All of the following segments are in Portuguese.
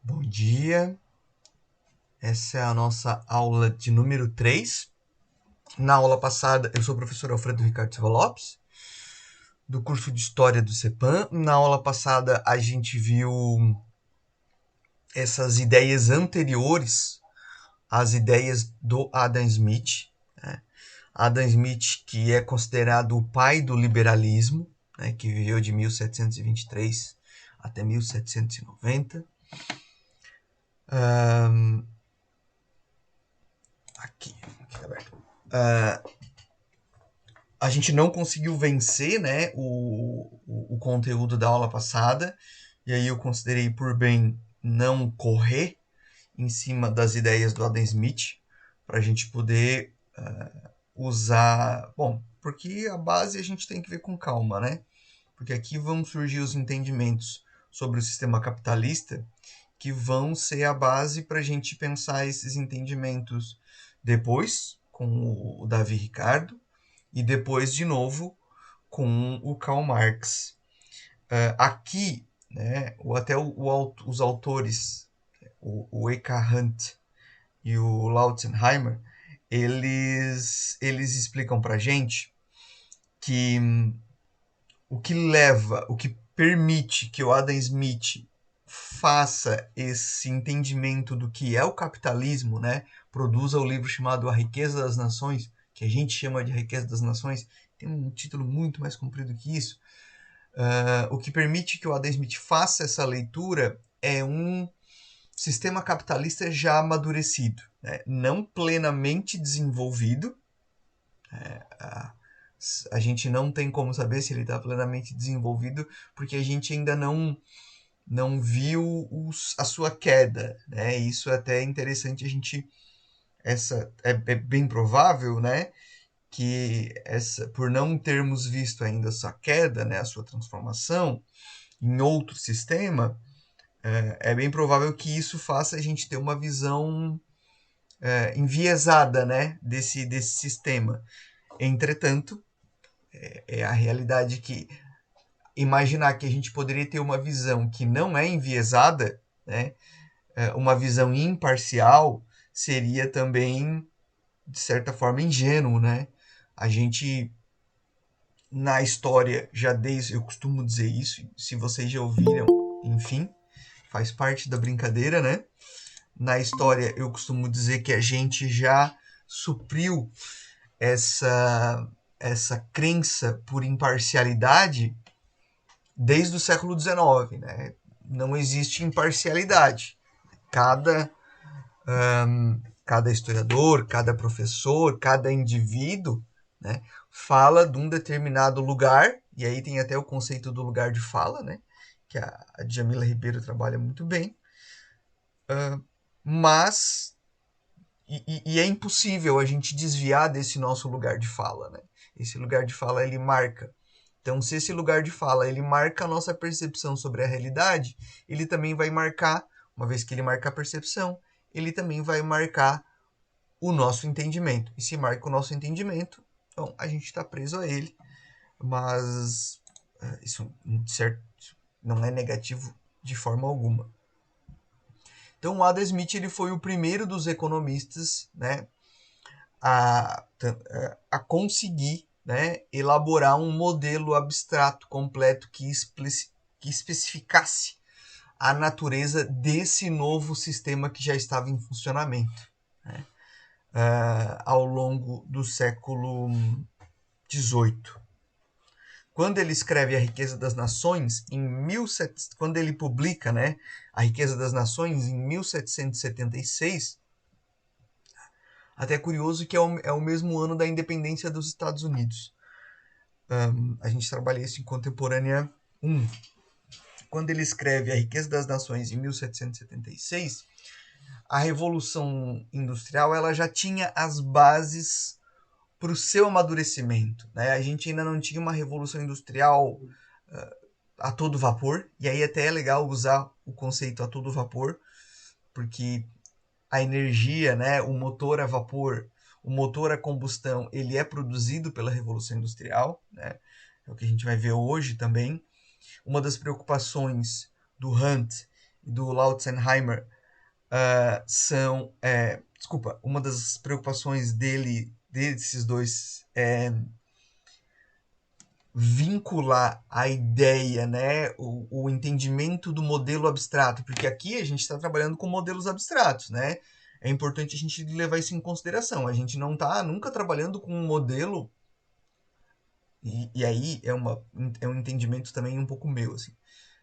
Bom dia, essa é a nossa aula de número 3. Na aula passada, eu sou o professor Alfredo Ricardo Silva Lopes, do curso de História do CEPAM. Na aula passada, a gente viu essas ideias anteriores às ideias do Adam Smith. Né? Adam Smith, que é considerado o pai do liberalismo, né? Que viveu de 1723 até 1790. Aqui aberto. A gente não conseguiu vencer, né, o conteúdo da aula passada, e aí eu considerei por bem não correr em cima das ideias do Adam Smith, para a gente poder usar. Bom, porque a base a gente tem que ver com calma, né? Porque aqui vão surgir os entendimentos sobre o sistema capitalista que vão ser a base para a gente pensar esses entendimentos depois, com o Davi Ricardo, e depois de novo com o Karl Marx. Aqui, né, os autores, o Eka Hunt e o Lautenheimer, eles explicam para gente que o que permite que o Adam Smith faça esse entendimento do que é o capitalismo, né? Produza o livro chamado A Riqueza das Nações, que a gente chama de A Riqueza das Nações, tem um título muito mais comprido que isso. O que permite que o Adam Smith faça essa leitura é um sistema capitalista já amadurecido, né? Não plenamente desenvolvido. A gente não tem como saber se ele está plenamente desenvolvido, porque a gente ainda não viu a sua queda, né? Isso é até interessante a gente é bem provável, né, que essa por não termos visto ainda a sua queda, né, a sua transformação em outro sistema, é bem provável que isso faça a gente ter uma visão enviesada, né, desse sistema. Entretanto, é a realidade que imaginar que a gente poderia ter uma visão que não é enviesada, né, uma visão imparcial, seria também, de certa forma, ingênuo, né? A gente, na história, já desde, eu costumo dizer isso, se vocês já ouviram, enfim, faz parte da brincadeira, né? Na história, eu costumo dizer que a gente já supriu essa crença por imparcialidade desde o século XIX, né? Não existe imparcialidade. Cada cada historiador, cada professor, cada indivíduo, né, fala de um determinado lugar, e aí tem até o conceito do lugar de fala, né, que a Djamila Ribeiro trabalha muito bem, mas é impossível a gente desviar desse nosso lugar de fala, né? Esse lugar de fala ele marca. Então, se esse lugar de fala ele marca a nossa percepção sobre a realidade, ele também vai marcar, uma vez que ele marca a percepção, ele também vai marcar o nosso entendimento. E se marca o nosso entendimento, então a gente está preso a ele. Mas isso certo, não é negativo de forma alguma. Então o Adam Smith ele foi o primeiro dos economistas, né, a, a conseguir, né, elaborar um modelo abstrato completo que especificasse a natureza desse novo sistema que já estava em funcionamento, né, ao longo do século XVIII. Quando ele escreve A Riqueza das Nações, quando ele publica, né, A Riqueza das Nações em 1776, até é curioso que é o mesmo ano da independência dos Estados Unidos. A gente trabalha isso em Contemporânea 1. Quando ele escreve A Riqueza das Nações em 1776, a Revolução Industrial ela já tinha as bases para o seu amadurecimento. Né? A gente ainda não tinha uma revolução industrial a todo vapor, e aí até é legal usar o conceito a todo vapor, porque a energia, né, o motor a vapor, o motor a combustão, ele é produzido pela Revolução Industrial, né? É o que a gente vai ver hoje também. Uma das preocupações do Hunt do Lautzenheimer são... uma das preocupações desses dois é vincular a ideia, né, o entendimento do modelo abstrato, porque aqui a gente está trabalhando com modelos abstratos, né? É importante a gente levar isso em consideração. A gente não está nunca trabalhando com um modelo, e aí é um entendimento também um pouco meu, assim.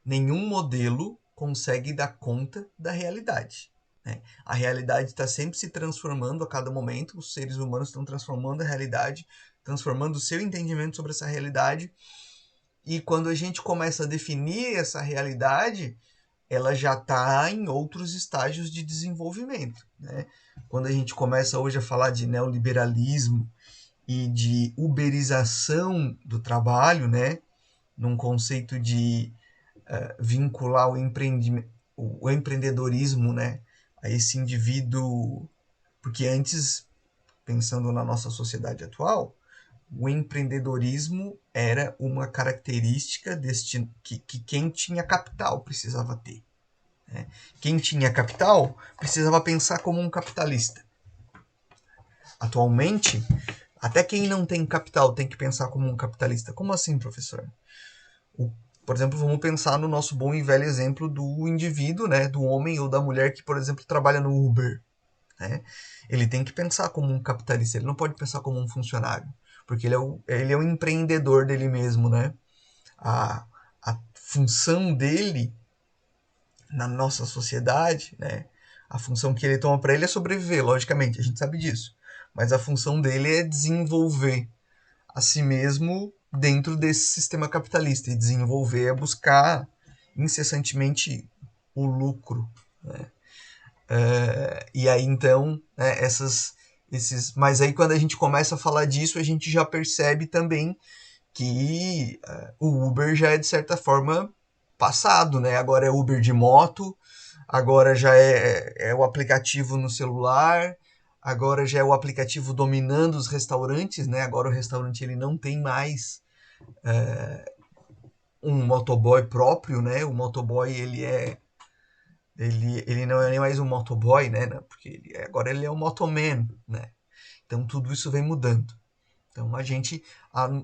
Nenhum modelo consegue dar conta da realidade, né? A realidade está sempre se transformando a cada momento, os seres humanos estão transformando a realidade, transformando o seu entendimento sobre essa realidade, e quando a gente começa a definir essa realidade, ela já está em outros estágios de desenvolvimento, né? Quando a gente começa hoje a falar de neoliberalismo e de uberização do trabalho, né, num conceito de vincular o empreendedorismo, né, a esse indivíduo, porque antes, pensando na nossa sociedade atual, o empreendedorismo era uma característica que quem tinha capital precisava ter, né? Quem tinha capital precisava pensar como um capitalista. Atualmente, até quem não tem capital tem que pensar como um capitalista. Como assim, professor? Por exemplo, vamos pensar no nosso bom e velho exemplo do indivíduo, né, do homem ou da mulher que, por exemplo, trabalha no Uber, né? Ele tem que pensar como um capitalista, ele não pode pensar como um funcionário, porque ele é o empreendedor dele mesmo, né? A função dele na nossa sociedade, né? A função que ele toma para ele é sobreviver, logicamente, a gente sabe disso. Mas a função dele é desenvolver a si mesmo dentro desse sistema capitalista. E desenvolver é buscar incessantemente o lucro, né? E aí então, né, mas aí quando a gente começa a falar disso, a gente já percebe também que o Uber já é de certa forma passado, né? Agora é Uber de moto, agora já é o aplicativo no celular, agora já é o aplicativo dominando os restaurantes, né? Agora o restaurante ele não tem mais um motoboy próprio, né? O motoboy ele não é nem mais um motoboy, né? Porque agora ele é um motoman, né? Então tudo isso vem mudando. Então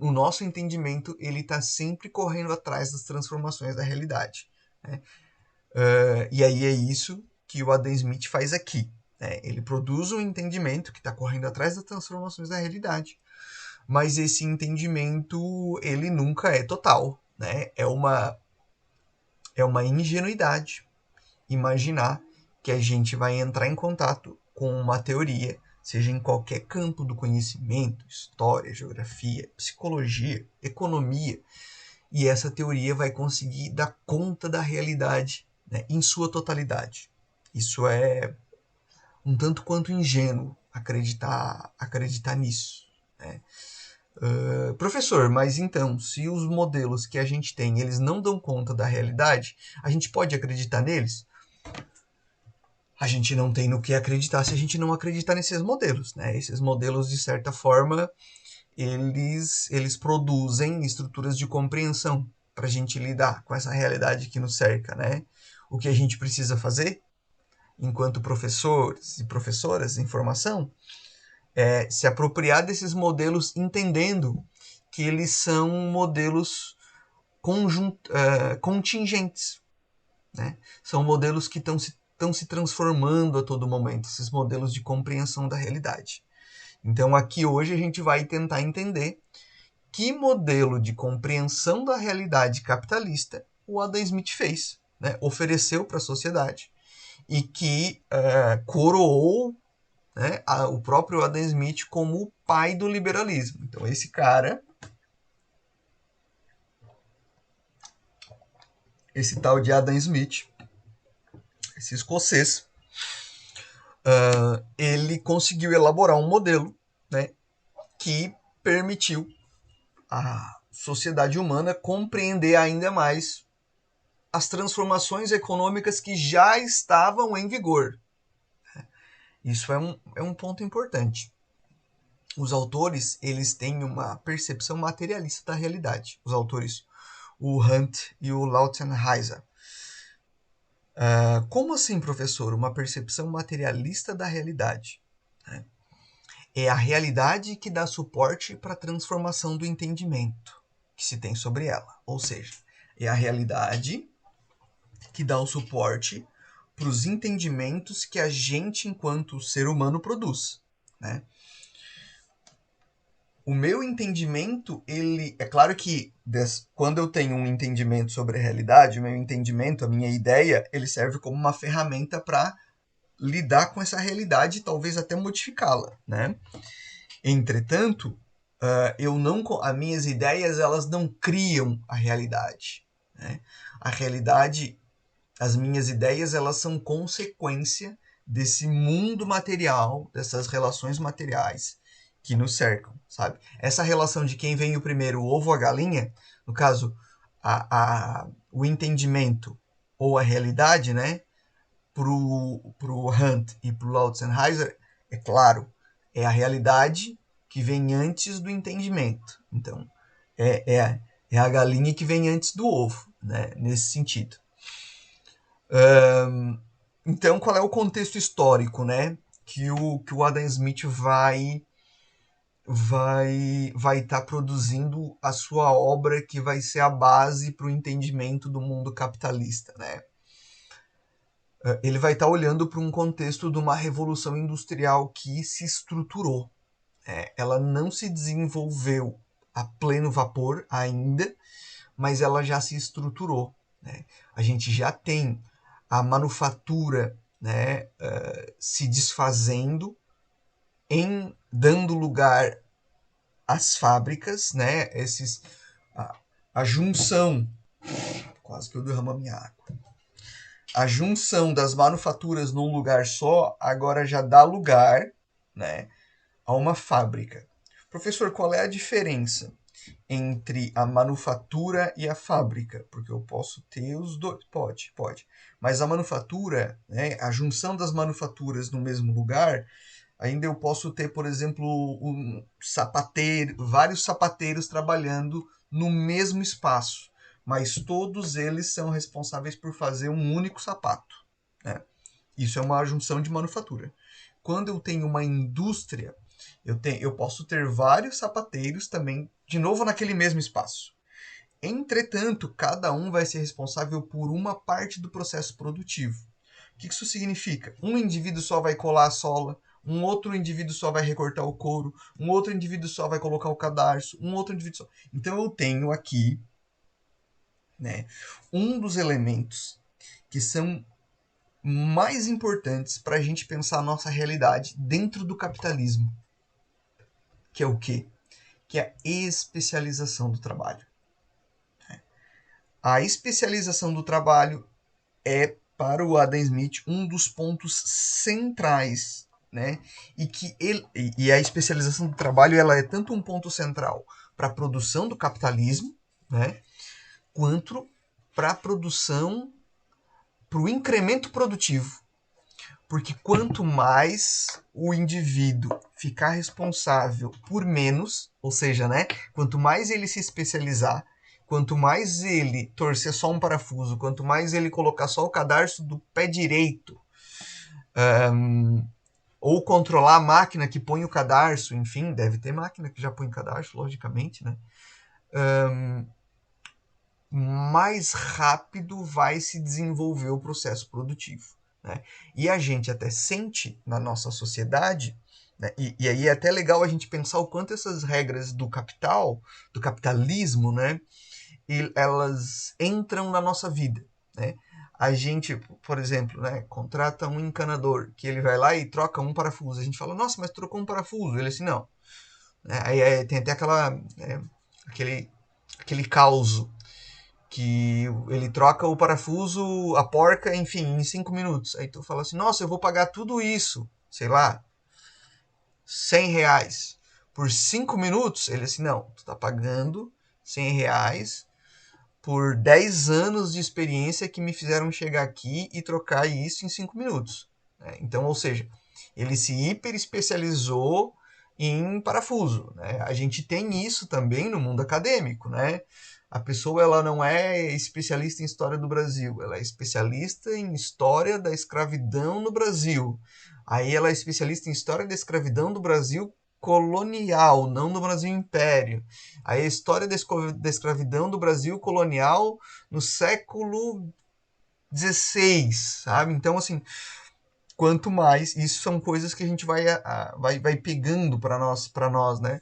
o nosso entendimento ele está sempre correndo atrás das transformações da realidade, né? E aí é isso que o Adam Smith faz aqui, né? Ele produz um entendimento que está correndo atrás das transformações da realidade, mas esse entendimento ele nunca é total, né? É uma ingenuidade imaginar que a gente vai entrar em contato com uma teoria, seja em qualquer campo do conhecimento, história, geografia, psicologia, economia, e essa teoria vai conseguir dar conta da realidade, né, em sua totalidade. Isso é um tanto quanto ingênuo acreditar nisso, né? Professor, mas então, se os modelos que a gente tem, eles não dão conta da realidade, a gente pode acreditar neles? A gente não tem no que acreditar se a gente não acreditar nesses modelos, né? Esses modelos, de certa forma, eles produzem estruturas de compreensão para a gente lidar com essa realidade que nos cerca, né? O que a gente precisa fazer, enquanto professores e professoras em formação, é se apropriar desses modelos entendendo que eles são modelos contingentes, né? São modelos que estão se transformando a todo momento, esses modelos de compreensão da realidade. Então aqui hoje a gente vai tentar entender que modelo de compreensão da realidade capitalista o Adam Smith fez, né? Ofereceu para a sociedade e que coroou, né, o próprio Adam Smith como o pai do liberalismo. Então esse cara, esse tal de Adam Smith, esse escocês, ele conseguiu elaborar um modelo, né, que permitiu à sociedade humana compreender ainda mais as transformações econômicas que já estavam em vigor. Isso é um ponto importante. Os autores eles têm uma percepção materialista da realidade. Os autores, o Hunt e o Lautenheiser. Como assim, professor? Uma percepção materialista da realidade. Né? É a realidade que dá suporte para a transformação do entendimento que se tem sobre ela. Ou seja, é a realidade que dá o suporte para os entendimentos que a gente, enquanto ser humano, produz. Né? O meu entendimento, ele é claro que quando eu tenho um entendimento sobre a realidade, o meu entendimento, a minha ideia, ele serve como uma ferramenta para lidar com essa realidade e talvez até modificá-la, né? Entretanto, eu não, as minhas ideias elas não criam a realidade, né? A realidade, as minhas ideias elas são consequência desse mundo material, dessas relações materiais que nos cercam, sabe? Essa relação de quem vem o primeiro, o ovo ou a galinha, no caso, o entendimento ou a realidade, né? Pro Hunt e pro Lotzenheiser, é claro, é a realidade que vem antes do entendimento. Então, é a galinha que vem antes do ovo, né? Nesse sentido. Então, qual é o contexto histórico, né? Que o Adam Smith vai estar produzindo a sua obra que vai ser a base para o entendimento do mundo capitalista, né? Ele vai estar olhando para um contexto de uma revolução industrial que se estruturou. Ela não se desenvolveu a pleno vapor ainda, mas ela já se estruturou. Né? A gente já tem a manufatura, né, se desfazendo, dando lugar às fábricas, né, a junção, quase que eu derramo a minha água, a junção das manufaturas num lugar só agora já dá lugar, né, a uma fábrica. Professor, qual é a diferença entre a manufatura e a fábrica? Porque eu posso ter os dois. Pode. Mas a manufatura, né, a junção das manufaturas no mesmo lugar, ainda eu posso ter, por exemplo, vários sapateiros trabalhando no mesmo espaço, mas todos eles são responsáveis por fazer um único sapato. Né? Isso é uma junção de manufatura. Quando eu tenho uma indústria, eu posso ter vários sapateiros também, de novo naquele mesmo espaço. Entretanto, cada um vai ser responsável por uma parte do processo produtivo. O que isso significa? Um indivíduo só vai colar a sola, um outro indivíduo só vai recortar o couro, um outro indivíduo só vai colocar o cadarço, um outro indivíduo só. Então eu tenho aqui, né, um dos elementos que são mais importantes para a gente pensar a nossa realidade dentro do capitalismo, que é o quê? Que é a especialização do trabalho. A especialização do trabalho é, para o Adam Smith, um dos pontos centrais, né? E a especialização do trabalho ela é tanto um ponto central para a produção do capitalismo, né? Quanto para a produção, para o incremento produtivo. Porque quanto mais o indivíduo ficar responsável por menos, ou seja, né, quanto mais ele se especializar, quanto mais ele torcer só um parafuso, quanto mais ele colocar só o cadarço do pé direito, ou controlar a máquina que põe o cadarço, enfim, deve ter máquina que já põe cadarço, logicamente, né? Mais rápido vai se desenvolver o processo produtivo. Né? E a gente até sente na nossa sociedade, né? E aí é até legal a gente pensar o quanto essas regras do capital, do capitalismo, né? Elas entram na nossa vida. Né? A gente, por exemplo, né, contrata um encanador, que ele vai lá e troca um parafuso. A gente fala, nossa, mas trocou um parafuso. Ele assim, não. Aí tem até aquele caos que ele troca o parafuso, a porca, enfim, em 5 minutos. Aí tu fala assim, nossa, eu vou pagar tudo isso, sei lá, R$ 100 por 5 minutos? Ele assim, não, tu tá pagando R$ 100 por 10 anos de experiência que me fizeram chegar aqui e trocar isso em 5 minutos. Então, ou seja, ele se hiper especializou em parafuso. Né? A gente tem isso também no mundo acadêmico, né? A pessoa ela não é especialista em história do Brasil, ela é especialista em história da escravidão no Brasil. Aí ela é especialista em história da escravidão do Brasil colonial, não do Brasil Império. Aí a história da escravidão do Brasil colonial no século XVI, sabe? Então, assim, quanto mais, isso são coisas que a gente vai pegando para nós, né?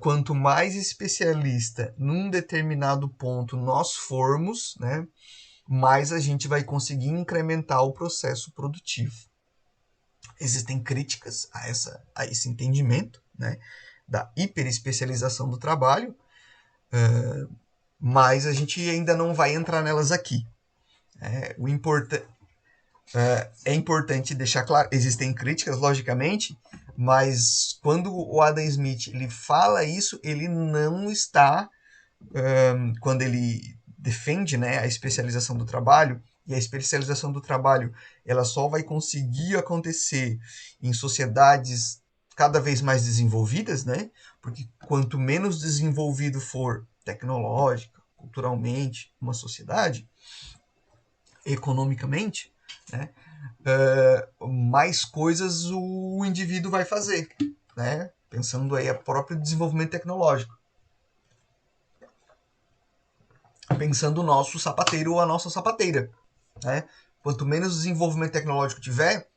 Quanto mais especialista num determinado ponto nós formos, né, mais a gente vai conseguir incrementar o processo produtivo. Existem críticas a esse entendimento, né, da hiperespecialização do trabalho, mas a gente ainda não vai entrar nelas aqui. É importante deixar claro, existem críticas, logicamente, mas quando o Adam Smith ele fala isso, ele não está, quando ele defende, né, a especialização do trabalho, e a especialização do trabalho ela só vai conseguir acontecer em sociedades cada vez mais desenvolvidas, né, porque quanto menos desenvolvido for tecnológica, culturalmente, uma sociedade, economicamente, né, mais coisas o indivíduo vai fazer, né? Pensando aí o próprio desenvolvimento tecnológico. Pensando o nosso sapateiro ou a nossa sapateira, né? Quanto menos desenvolvimento tecnológico tiver,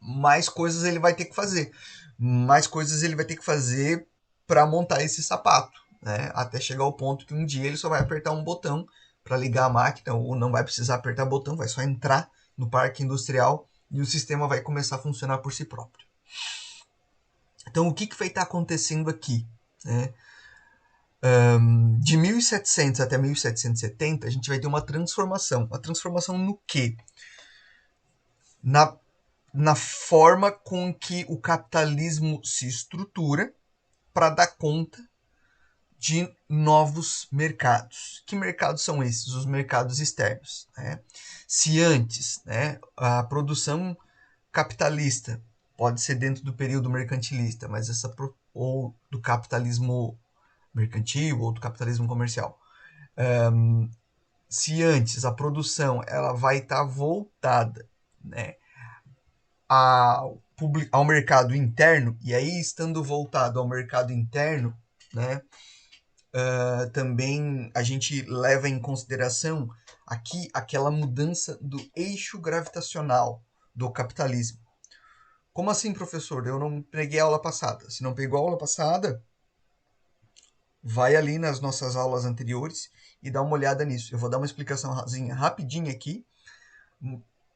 mais coisas ele vai ter que fazer. Mais coisas ele vai ter que fazer para montar esse sapato, né? Até chegar ao ponto que um dia ele só vai apertar um botão para ligar a máquina, ou não vai precisar apertar botão, vai só entrar no parque industrial e o sistema vai começar a funcionar por si próprio. Então, o que vai estar acontecendo aqui? Né? De 1700 até 1770, a gente vai ter uma transformação. Uma transformação no quê? Na forma com que o capitalismo se estrutura para dar conta de novos mercados. Que mercados são esses? Os mercados externos. Né? Se antes, né, a produção capitalista pode ser dentro do período mercantilista, mas ou do capitalismo mercantil ou do capitalismo comercial. Se antes a produção ela vai estar voltada, né, ao mercado interno, e aí estando voltado ao mercado interno, né, também a gente leva em consideração aqui aquela mudança do eixo gravitacional do capitalismo. Como assim, professor? Eu não peguei a aula passada. Se não pegou a aula passada, vai ali nas nossas aulas anteriores e dá uma olhada nisso. Eu vou dar uma explicaçãozinha rapidinha aqui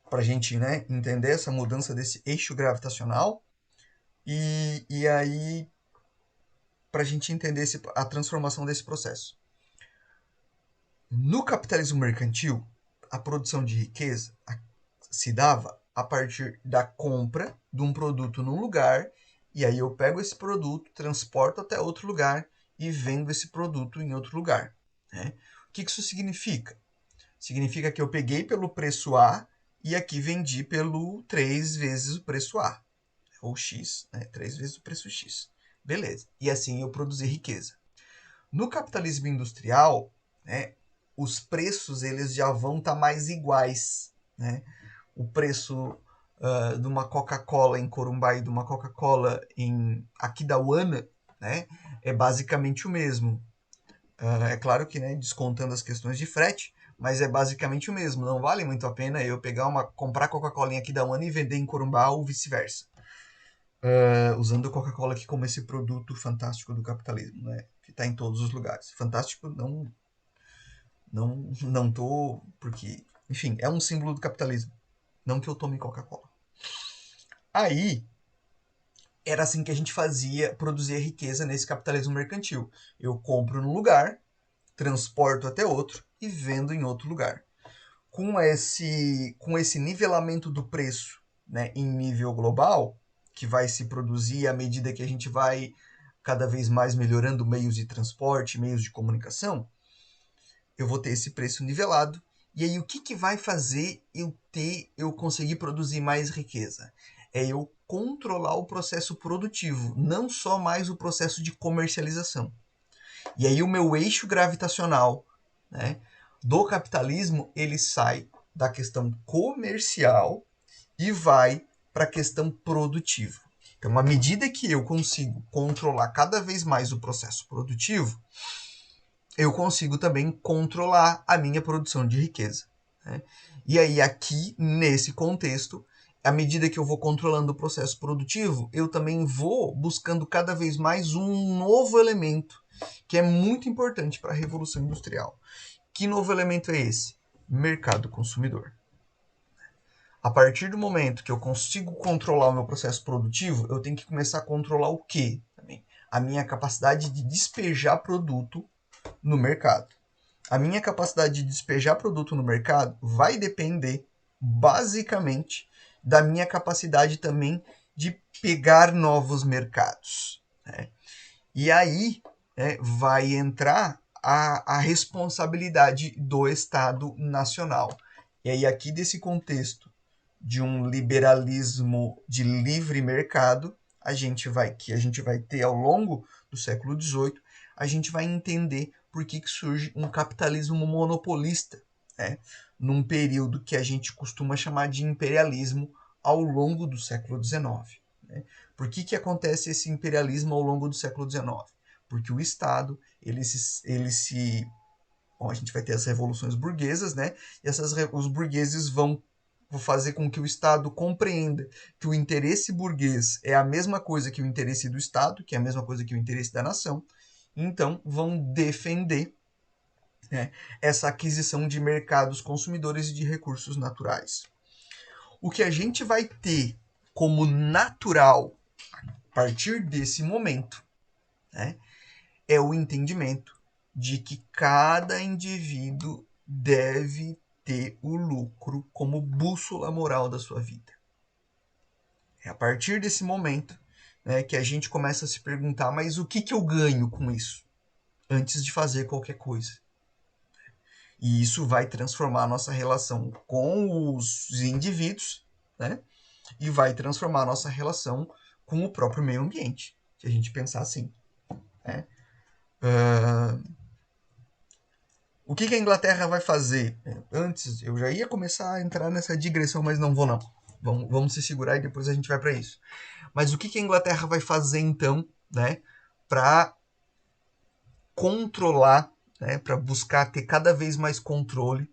para a gente, né, entender essa mudança desse eixo gravitacional e aí para a gente entender a transformação desse processo. No capitalismo mercantil, a produção de riqueza se dava a partir da compra de um produto num lugar, e aí eu pego esse produto, transporto até outro lugar e vendo esse produto em outro lugar. Né? O que isso significa? Significa que eu peguei pelo preço A e aqui vendi pelo 3 vezes o preço A, ou X, né? 3 vezes o preço X. Beleza. E assim eu produzi riqueza. No capitalismo industrial, né, os preços eles já vão estar mais iguais. Né? O preço de uma Coca-Cola em Corumbá e de uma Coca-Cola em Aquidauana, né, é basicamente o mesmo. É claro que, né, descontando as questões de frete, mas é basicamente o mesmo. Não vale muito a pena eu comprar Coca-Cola em Aquidauana e vender em Corumbá ou vice-versa. Usando a Coca-Cola aqui como esse produto fantástico do capitalismo, né, que está em todos os lugares. Fantástico não tô, porque, enfim, é um símbolo do capitalismo. Não que eu tome Coca-Cola. Aí, era assim que a gente produzia riqueza nesse capitalismo mercantil. Eu compro num lugar, transporto até outro e vendo em outro lugar. Com esse nivelamento do preço, né, em nível global, que vai se produzir à medida que a gente vai cada vez mais melhorando meios de transporte, meios de comunicação, eu vou ter esse preço nivelado. E aí o que vai fazer eu conseguir produzir mais riqueza? É eu controlar o processo produtivo, não só mais o processo de comercialização. E aí o meu eixo gravitacional, né, do capitalismo, ele sai da questão comercial e vai para a questão produtiva. Então, à medida que eu consigo controlar cada vez mais o processo produtivo, eu consigo também controlar a minha produção de riqueza. Né? E aí, aqui, nesse contexto, à medida que eu vou controlando o processo produtivo, eu também vou buscando cada vez mais um novo elemento que é muito importante para a Revolução Industrial. Que novo elemento é esse? Mercado consumidor. A partir do momento que eu consigo controlar o meu processo produtivo, eu tenho que começar a controlar o quê? Também? A minha capacidade de despejar produto no mercado. A minha capacidade de despejar produto no mercado vai depender, basicamente, da minha capacidade também de pegar novos mercados. Né? E aí vai entrar a responsabilidade do Estado Nacional. E aí, aqui desse contexto de um liberalismo de livre mercado, a gente vai ter ao longo do século XVIII, a gente vai entender por que surge um capitalismo monopolista, né? Num período que a gente costuma chamar de imperialismo ao longo do século XIX. Né? Por que acontece esse imperialismo ao longo do século XIX? Porque o Estado, bom, a gente vai ter as revoluções burguesas, né? E os burgueses vão fazer com que o Estado compreenda que o interesse burguês é a mesma coisa que o interesse do Estado, que é a mesma coisa que o interesse da nação. Então, vão defender, né, essa aquisição de mercados consumidores e de recursos naturais. O que a gente vai ter como natural a partir desse momento, né, é o entendimento de que cada indivíduo deve ter o lucro como bússola moral da sua vida. É a partir desse momento, né, que a gente começa a se perguntar, mas o que eu ganho com isso? Antes de fazer qualquer coisa. E isso vai transformar a nossa relação com os indivíduos, né? E vai transformar a nossa relação com o próprio meio ambiente, se a gente pensar assim. Né? O que a Inglaterra vai fazer? Antes, eu já ia começar a entrar nessa digressão, mas não vou não. Vamos se segurar e depois a gente vai para isso. Mas o que a Inglaterra vai fazer então, né, para controlar, né, para buscar ter cada vez mais controle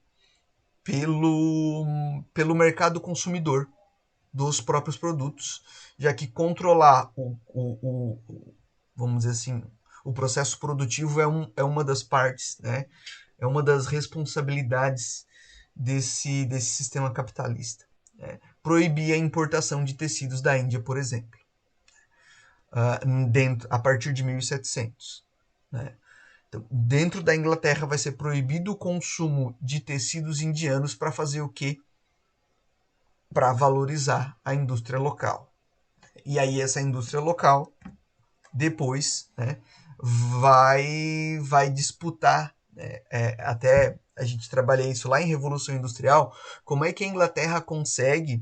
pelo mercado consumidor dos próprios produtos, já que controlar vamos dizer assim, o processo produtivo é uma das partes, né? É uma das responsabilidades desse sistema capitalista. Né? Proibir a importação de tecidos da Índia, por exemplo, a partir de 1700. Né? Então, dentro da Inglaterra vai ser proibido o consumo de tecidos indianos para fazer o quê? Para valorizar a indústria local. E aí essa indústria local depois, né, vai disputar, né, até a gente trabalha isso lá em Revolução Industrial, como é que a Inglaterra consegue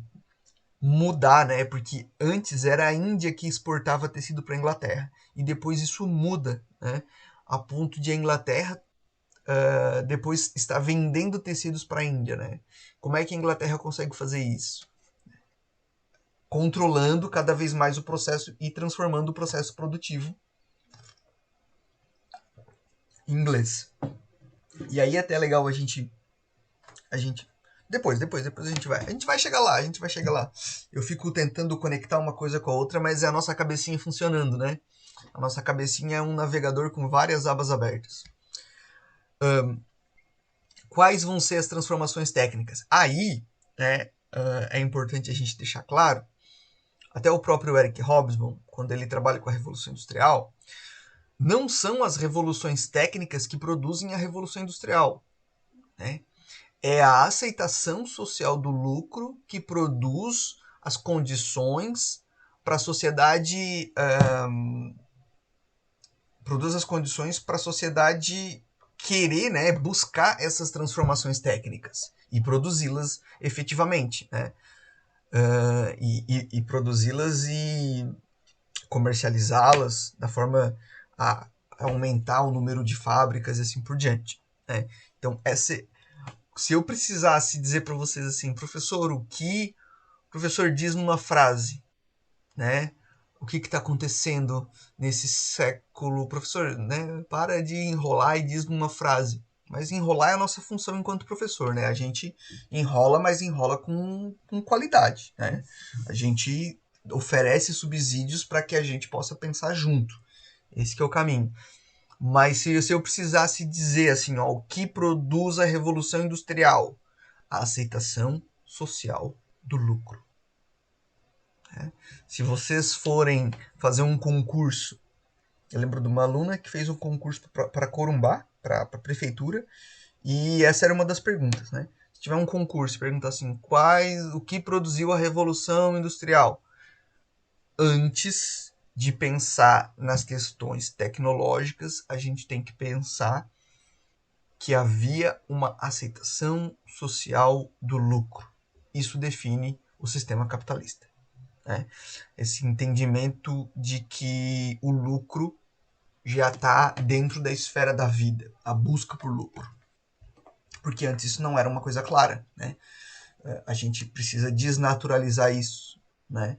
mudar, né? Porque antes era a Índia que exportava tecido para a Inglaterra e depois isso muda, né? A ponto de a Inglaterra depois estar vendendo tecidos para a Índia, né? Como é que a Inglaterra consegue fazer isso? Controlando cada vez mais o processo e transformando o processo produtivo em inglês. E aí é até legal a gente depois a gente vai chegar lá, a gente vai chegar lá. Eu fico tentando conectar uma coisa com a outra, mas é a nossa cabecinha funcionando, né? A nossa cabecinha é um navegador com várias abas abertas. Quais vão ser as transformações técnicas? Aí é importante a gente deixar claro, até o próprio Eric Hobsbawm, quando ele trabalha com a Revolução Industrial, não são as revoluções técnicas que produzem a Revolução Industrial. Né? É a aceitação social do lucro que produz as condições para a sociedade querer, né, buscar essas transformações técnicas e produzi-las efetivamente, né? E produzi-las e comercializá-las da forma a aumentar o número de fábricas e assim por diante, né? Então, se eu precisasse dizer para vocês assim, professor, o que o professor diz numa frase, né? O que está acontecendo nesse século? Professor, né? Para de enrolar e diz numa frase. Mas enrolar é a nossa função enquanto professor, né? A gente enrola, mas enrola com qualidade, né? A gente oferece subsídios para que a gente possa pensar junto. Esse que é o caminho. Mas se eu precisasse dizer assim, ó, o que produz a Revolução Industrial? A aceitação social do lucro. Se vocês forem fazer um concurso, eu lembro de uma aluna que fez um concurso para Corumbá, para a prefeitura, e essa era uma das perguntas, né? Se tiver um concurso, pergunta assim, o que produziu a Revolução Industrial? Antes de pensar nas questões tecnológicas, a gente tem que pensar que havia uma aceitação social do lucro. Isso define o sistema capitalista. Né? Esse entendimento de que o lucro já está dentro da esfera da vida, a busca por lucro. Porque antes isso não era uma coisa clara. Né? A gente precisa desnaturalizar isso. Né?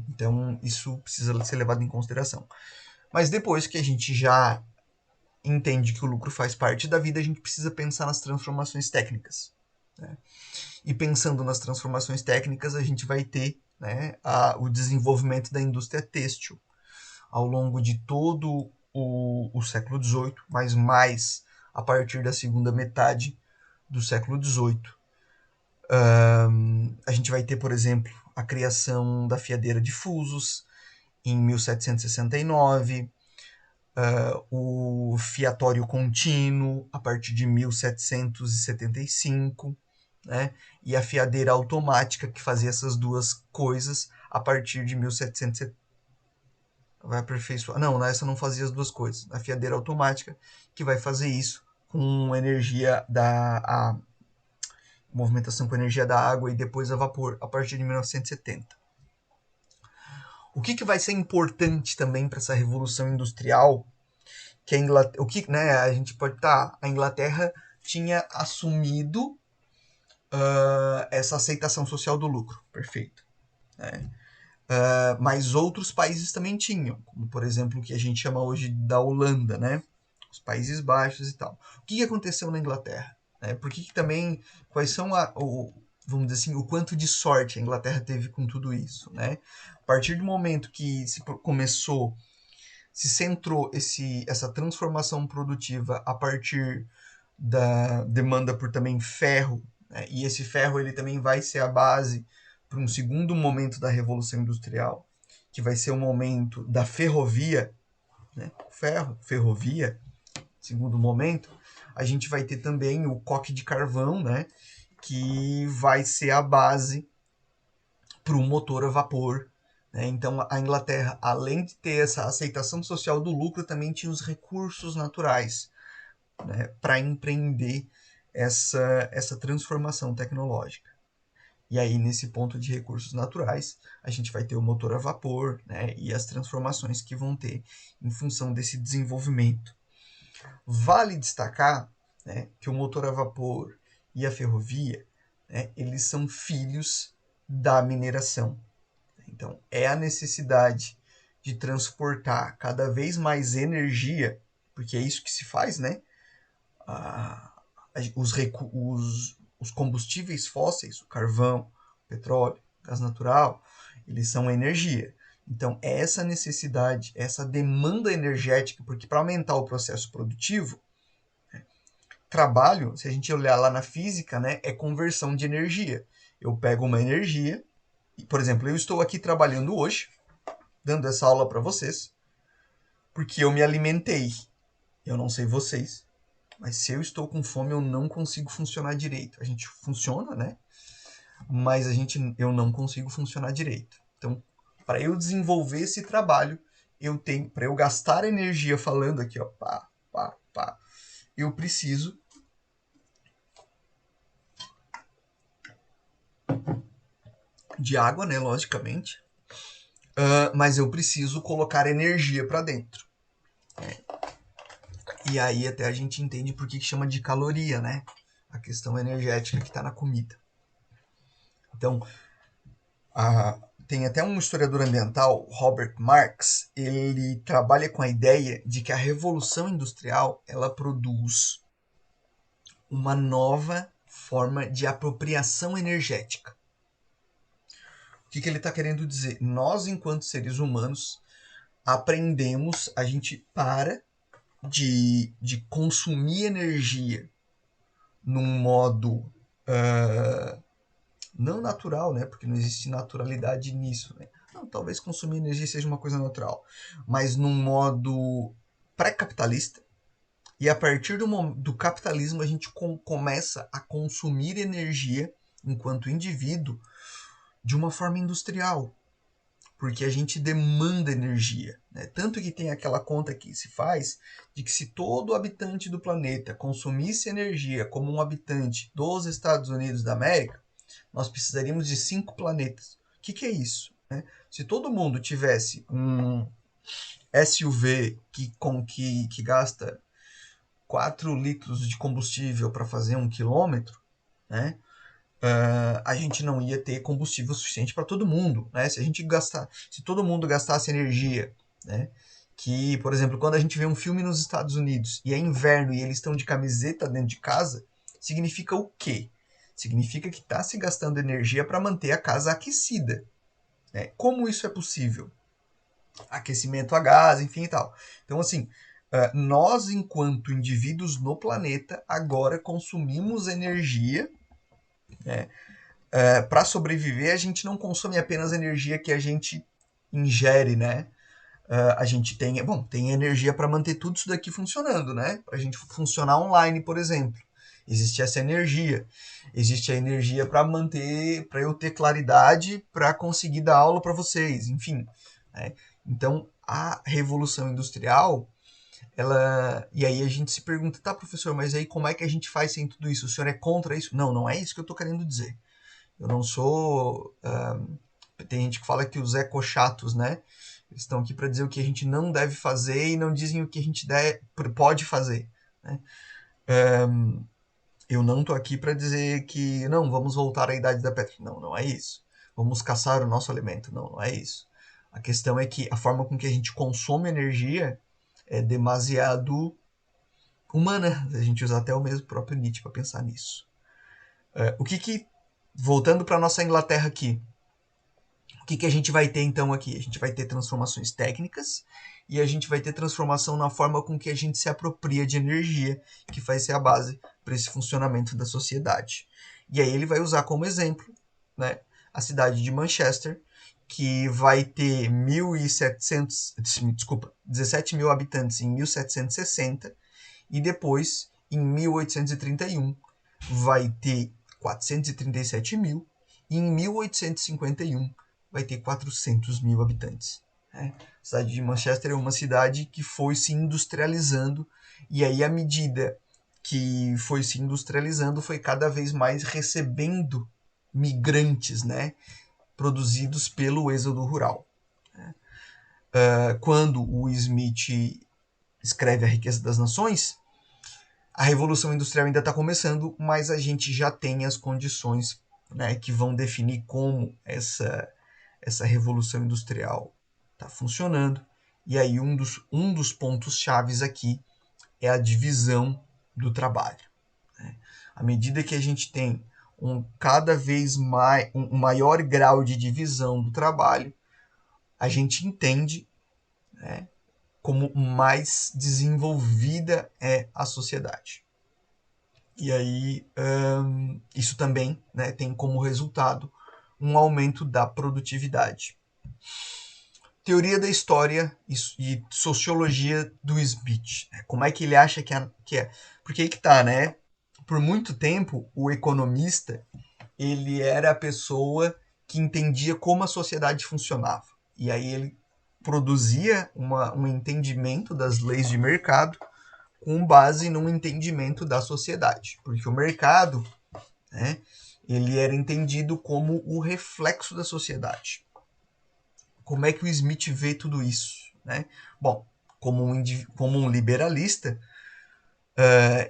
Então isso precisa ser levado em consideração. Mas depois que a gente já entende que o lucro faz parte da vida, a gente precisa pensar nas transformações técnicas. Né? E pensando nas transformações técnicas, a gente vai ter, né, o desenvolvimento da indústria têxtil ao longo de todo o século XVIII, mas mais a partir da segunda metade do século XVIII. A gente vai ter, por exemplo, a criação da fiadeira de fusos em 1769, o fiatório contínuo a partir de 1775, né? E a fiadeira automática que fazia essas duas coisas a partir de 1770. Vai aperfeiçoar. Não, essa não fazia as duas coisas. A fiadeira automática que vai fazer isso com energia a movimentação com energia da água e depois a vapor a partir de 1970. O que vai ser importante também para essa revolução industrial? Que a Inglaterra, a gente pode estar, a Inglaterra tinha assumido essa aceitação social do lucro, perfeito. Né? Mas outros países também tinham, como por exemplo o que a gente chama hoje da Holanda, né? Os Países Baixos e tal. O que aconteceu na Inglaterra? Né? Por que também, quais são vamos dizer assim, o quanto de sorte a Inglaterra teve com tudo isso, né? A partir do momento que se centrou essa transformação produtiva a partir da demanda por também ferro, né? E esse ferro ele também vai ser a base para um segundo momento da Revolução Industrial, que vai ser o momento da ferrovia, né? Ferro, ferrovia, segundo momento, a gente vai ter também o coque de carvão, né? Que vai ser a base para o motor a vapor. Né? Então, a Inglaterra, além de ter essa aceitação social do lucro, também tinha os recursos naturais, né? Para empreender essa transformação tecnológica. E aí, nesse ponto de recursos naturais, a gente vai ter o motor a vapor, né? E as transformações que vão ter em função desse desenvolvimento. Vale destacar, né, que o motor a vapor e a ferrovia, né, eles são filhos da mineração. Então, é a necessidade de transportar cada vez mais energia, porque é isso que se faz, né? Os combustíveis fósseis, o carvão, o petróleo, o gás natural, eles são energia. Então, é essa necessidade, essa demanda energética, porque para aumentar o processo produtivo, trabalho, se a gente olhar lá na física, né, é conversão de energia. Eu pego uma energia, por exemplo, eu estou aqui trabalhando hoje, dando essa aula para vocês, porque eu me alimentei. Eu não sei vocês, mas se eu estou com fome, eu não consigo funcionar direito. A gente funciona, né? Mas eu não consigo funcionar direito. Então, para eu desenvolver esse trabalho, para eu gastar energia falando aqui, ó, pá, pá, pá, eu preciso de água, né? Logicamente. Mas eu preciso colocar energia para dentro. E aí até a gente entende por que chama de caloria, né? A questão energética que está na comida. Então, tem até um historiador ambiental, Robert Marx, ele trabalha com a ideia de que a Revolução Industrial ela produz uma nova forma de apropriação energética. O que ele está querendo dizer? Nós, enquanto seres humanos, aprendemos, a gente para de consumir energia num modo não natural, né? Porque não existe naturalidade nisso, né? Não, talvez consumir energia seja uma coisa natural, mas num modo pré-capitalista. E a partir do capitalismo a gente começa a consumir energia enquanto indivíduo de uma forma industrial, porque a gente demanda energia, né? Tanto que tem aquela conta que se faz de que se todo habitante do planeta consumisse energia como um habitante dos Estados Unidos da América, nós precisaríamos de 5 planetas. O que é isso? Né? Se todo mundo tivesse um SUV que gasta 4 litros de combustível para fazer 1 quilômetro, né? A gente não ia ter combustível suficiente para todo mundo, né? Se todo mundo gastasse energia, né? Que, por exemplo, quando a gente vê um filme nos Estados Unidos e é inverno e eles estão de camiseta dentro de casa, significa o quê? Significa que está se gastando energia para manter a casa aquecida. Né? Como isso é possível? Aquecimento a gás, enfim e tal. Então, assim, nós, enquanto indivíduos no planeta, agora consumimos energia, né? Para sobreviver, a gente não consome apenas energia que a gente ingere, né? A gente tem energia para manter tudo isso daqui funcionando, né? Para a gente funcionar online, por exemplo. Existe essa energia. Existe a energia para eu ter claridade para conseguir dar aula para vocês, enfim. Né? Então, a Revolução Industrial, e aí a gente se pergunta, tá, professor, mas aí como é que a gente faz sem tudo isso? O senhor é contra isso? Não, não é isso que eu estou querendo dizer. Eu não sou. Tem gente que fala que os ecochatos, né? Eles estão aqui para dizer o que a gente não deve fazer e não dizem o que a gente pode fazer. Né? Eu não estou aqui para dizer que não, vamos voltar à idade da pedra. Não, não é isso. Vamos caçar o nosso alimento. Não, não é isso. A questão é que a forma com que a gente consome energia é demasiado humana. A gente usa até o mesmo próprio Nietzsche para pensar nisso. Voltando para nossa Inglaterra aqui, o que a gente vai ter então aqui? A gente vai ter transformações técnicas e a gente vai ter transformação na forma com que a gente se apropria de energia, que vai ser a base para esse funcionamento da sociedade. E aí ele vai usar como exemplo, né, a cidade de Manchester, que vai ter 17 mil habitantes em 1760 e depois, em 1831, vai ter 437 mil e em 1851 vai ter 400 mil habitantes. Né? A cidade de Manchester é uma cidade que foi se industrializando e aí, à medida que foi se industrializando, foi cada vez mais recebendo migrantes, né, produzidos pelo êxodo rural. Quando o Smith escreve A Riqueza das Nações, a Revolução Industrial ainda está começando, mas a gente já tem as condições, né, que vão definir como essa Revolução Industrial está funcionando. E aí um dos pontos chaves aqui é a divisão do trabalho. Né? À medida que a gente tem cada vez mais um maior grau de divisão do trabalho, a gente entende, né, como mais desenvolvida é a sociedade. E aí isso também, né, tem como resultado um aumento da produtividade. Teoria da história e sociologia do Smith. Né? Como é que ele acha que é? Porque aí que tá, né? Por muito tempo, o economista ele era a pessoa que entendia como a sociedade funcionava. E aí ele produzia um entendimento das leis de mercado com base num entendimento da sociedade. Porque o mercado, né, ele era entendido como o reflexo da sociedade. Como é que o Smith vê tudo isso? Né? Bom, como um liberalista,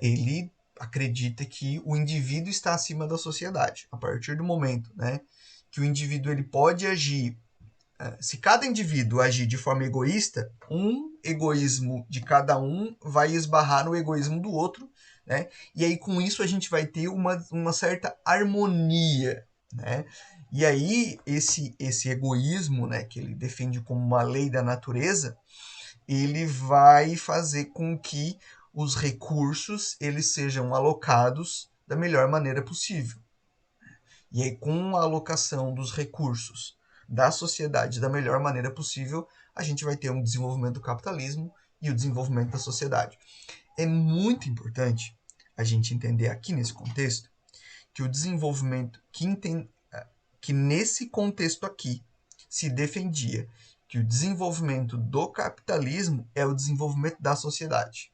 ele acredita que o indivíduo está acima da sociedade. A partir do momento, né, que o indivíduo ele pode agir, se cada indivíduo agir de forma egoísta, um egoísmo de cada um vai esbarrar no egoísmo do outro, né? E aí com isso a gente vai ter uma certa harmonia, né? E aí esse egoísmo, né, que ele defende como uma lei da natureza, ele vai fazer com que os recursos eles sejam alocados da melhor maneira possível. E aí, com a alocação dos recursos da sociedade da melhor maneira possível, a gente vai ter um desenvolvimento do capitalismo e o desenvolvimento da sociedade. É muito importante a gente entender aqui nesse contexto que o desenvolvimento, que nesse contexto aqui se defendia que o desenvolvimento do capitalismo é o desenvolvimento da sociedade.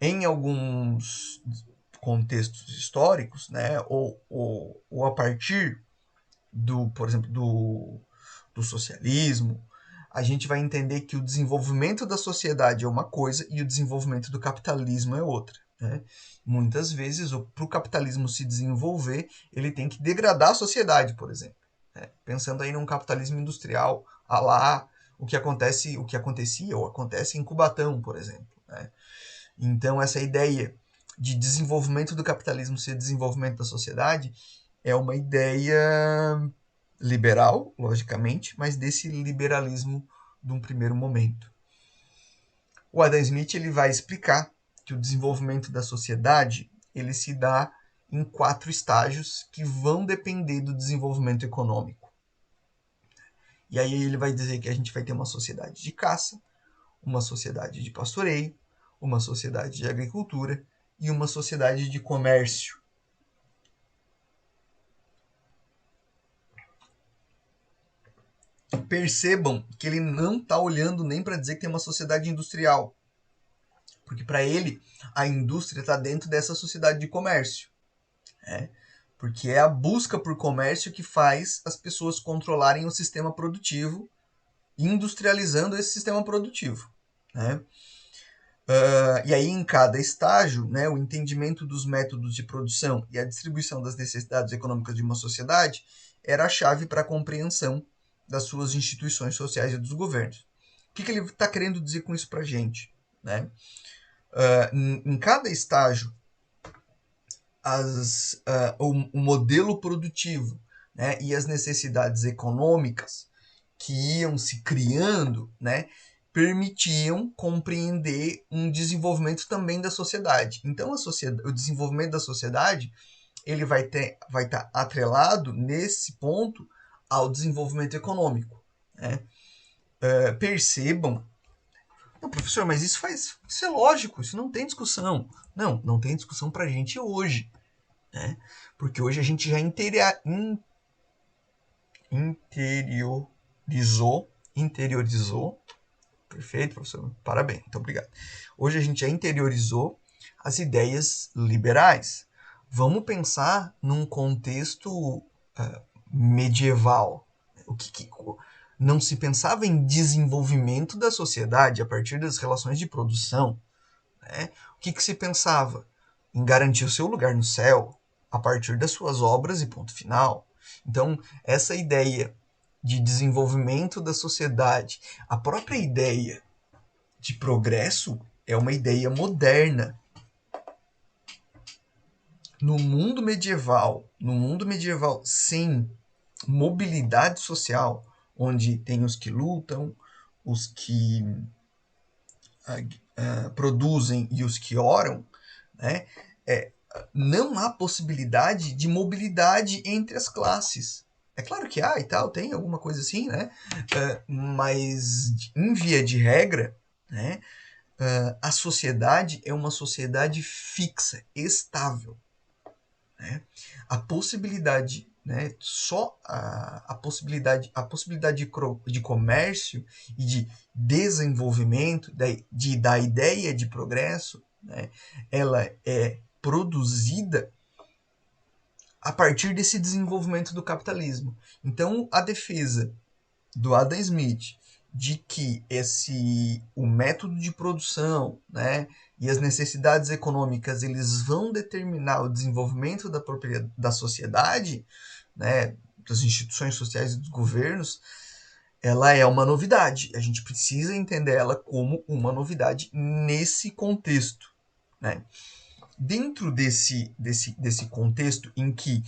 Em alguns contextos históricos, né, ou a partir por exemplo, do socialismo, a gente vai entender que o desenvolvimento da sociedade é uma coisa e o desenvolvimento do capitalismo é outra. Né? Muitas vezes, para o capitalismo se desenvolver, ele tem que degradar a sociedade, por exemplo. Né? Pensando aí num capitalismo industrial, a lá o que acontecia ou acontece em Cubatão, por exemplo. Né? Então, essa ideia de desenvolvimento do capitalismo ser desenvolvimento da sociedade é uma ideia liberal, logicamente, mas desse liberalismo de um primeiro momento. O Adam Smith ele vai explicar que o desenvolvimento da sociedade ele se dá em 4 estágios que vão depender do desenvolvimento econômico. E aí ele vai dizer que a gente vai ter uma sociedade de caça, uma sociedade de pastoreio, uma sociedade de agricultura e uma sociedade de comércio. Percebam que ele não está olhando nem para dizer que tem uma sociedade industrial, porque para ele a indústria está dentro dessa sociedade de comércio, né? Porque é a busca por comércio que faz as pessoas controlarem o sistema produtivo, industrializando esse sistema produtivo, né? E aí, em cada estágio, né, o entendimento dos métodos de produção e a distribuição das necessidades econômicas de uma sociedade era a chave para a compreensão das suas instituições sociais e dos governos. O que ele está querendo dizer com isso para a gente? Né? Em cada estágio, o modelo produtivo, né, e as necessidades econômicas que iam se criando, né, permitiam compreender um desenvolvimento também da sociedade. Então, o desenvolvimento da sociedade ele vai estar atrelado nesse ponto ao desenvolvimento econômico. Né? Percebam, não, professor, mas isso é lógico, isso não tem discussão. Não tem discussão para a gente hoje. Né? Porque hoje a gente já interiorizou. Perfeito, professor. Parabéns, muito obrigado. Hoje a gente já interiorizou as ideias liberais. Vamos pensar num contexto medieval. O que não se pensava em desenvolvimento da sociedade a partir das relações de produção. Né? O que se pensava? Em garantir o seu lugar no céu a partir das suas obras e ponto final. Então, essa ideia de desenvolvimento da sociedade, a própria ideia de progresso é uma ideia moderna. No mundo medieval sem mobilidade social, onde tem os que lutam, os que produzem e os que oram, né, não há possibilidade de mobilidade entre as classes. É claro que há e tal, tem alguma coisa assim, né? Mas em via de regra, né, a sociedade é uma sociedade fixa, estável. Né? A possibilidade, né, só a possibilidade de comércio e de desenvolvimento, da ideia de progresso, né, ela é produzida a partir desse desenvolvimento do capitalismo. Então, a defesa do Adam Smith de que o método de produção, né, e as necessidades econômicas eles vão determinar o desenvolvimento da sociedade, né, das instituições sociais e dos governos, ela é uma novidade. A gente precisa entender ela como uma novidade nesse contexto, né? Dentro desse contexto em que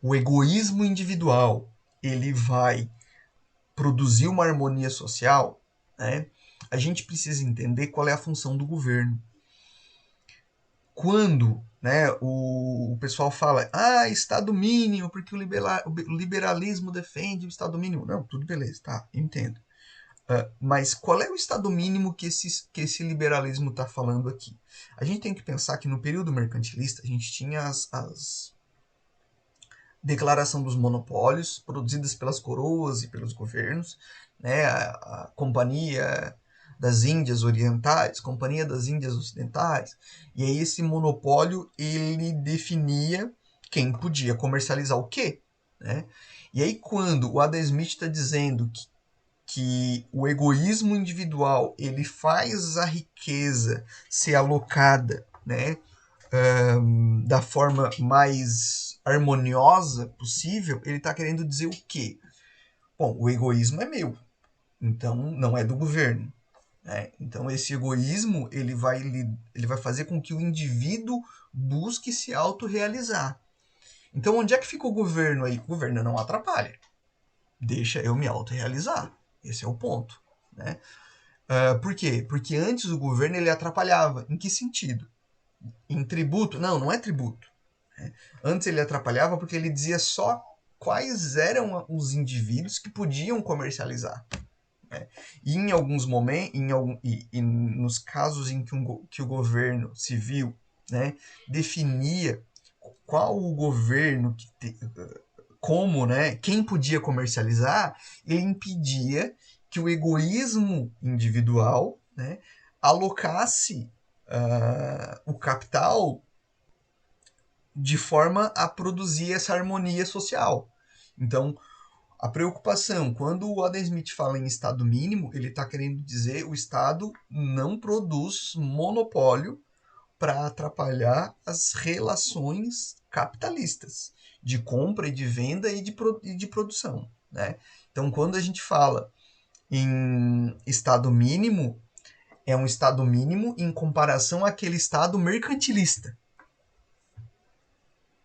o egoísmo individual ele vai produzir uma harmonia social, né, a gente precisa entender qual é a função do governo. Quando, né, o pessoal fala, Estado mínimo, porque o liberalismo defende o Estado mínimo. Não, tudo beleza, tá, entendo. Mas qual é o Estado mínimo que esse liberalismo está falando aqui? A gente tem que pensar que no período mercantilista a gente tinha as declaração dos monopólios produzidas pelas coroas e pelos governos, né, a Companhia das Índias Orientais, Companhia das Índias Ocidentais, e aí esse monopólio ele definia quem podia comercializar o quê, né? E aí quando o Adam Smith está dizendo que o egoísmo individual ele faz a riqueza ser alocada, né, da forma mais harmoniosa possível, ele está querendo dizer o quê? Bom, o egoísmo é meu, então não é do governo. Né? Então esse egoísmo ele vai fazer com que o indivíduo busque se autorrealizar. Então onde é que fica o governo aí? O governo não atrapalha. Deixa eu me autorrealizar. Esse é o ponto. Né? Por quê? Porque antes o governo ele atrapalhava. Em que sentido? Em tributo? Não, não é tributo. Antes ele atrapalhava porque ele dizia só quais eram os indivíduos que podiam comercializar. Né? E em alguns momentos, e nos casos em que o governo civil, né, definia qual o governo, como, né, quem podia comercializar, ele impedia que o egoísmo individual, né, alocasse o capital de forma a produzir essa harmonia social. Então, a preocupação, quando o Adam Smith fala em Estado mínimo, ele está querendo dizer que o Estado não produz monopólio para atrapalhar as relações capitalistas de compra e de venda e de produção. Né? Então, quando a gente fala em Estado mínimo, é um Estado mínimo em comparação àquele Estado mercantilista,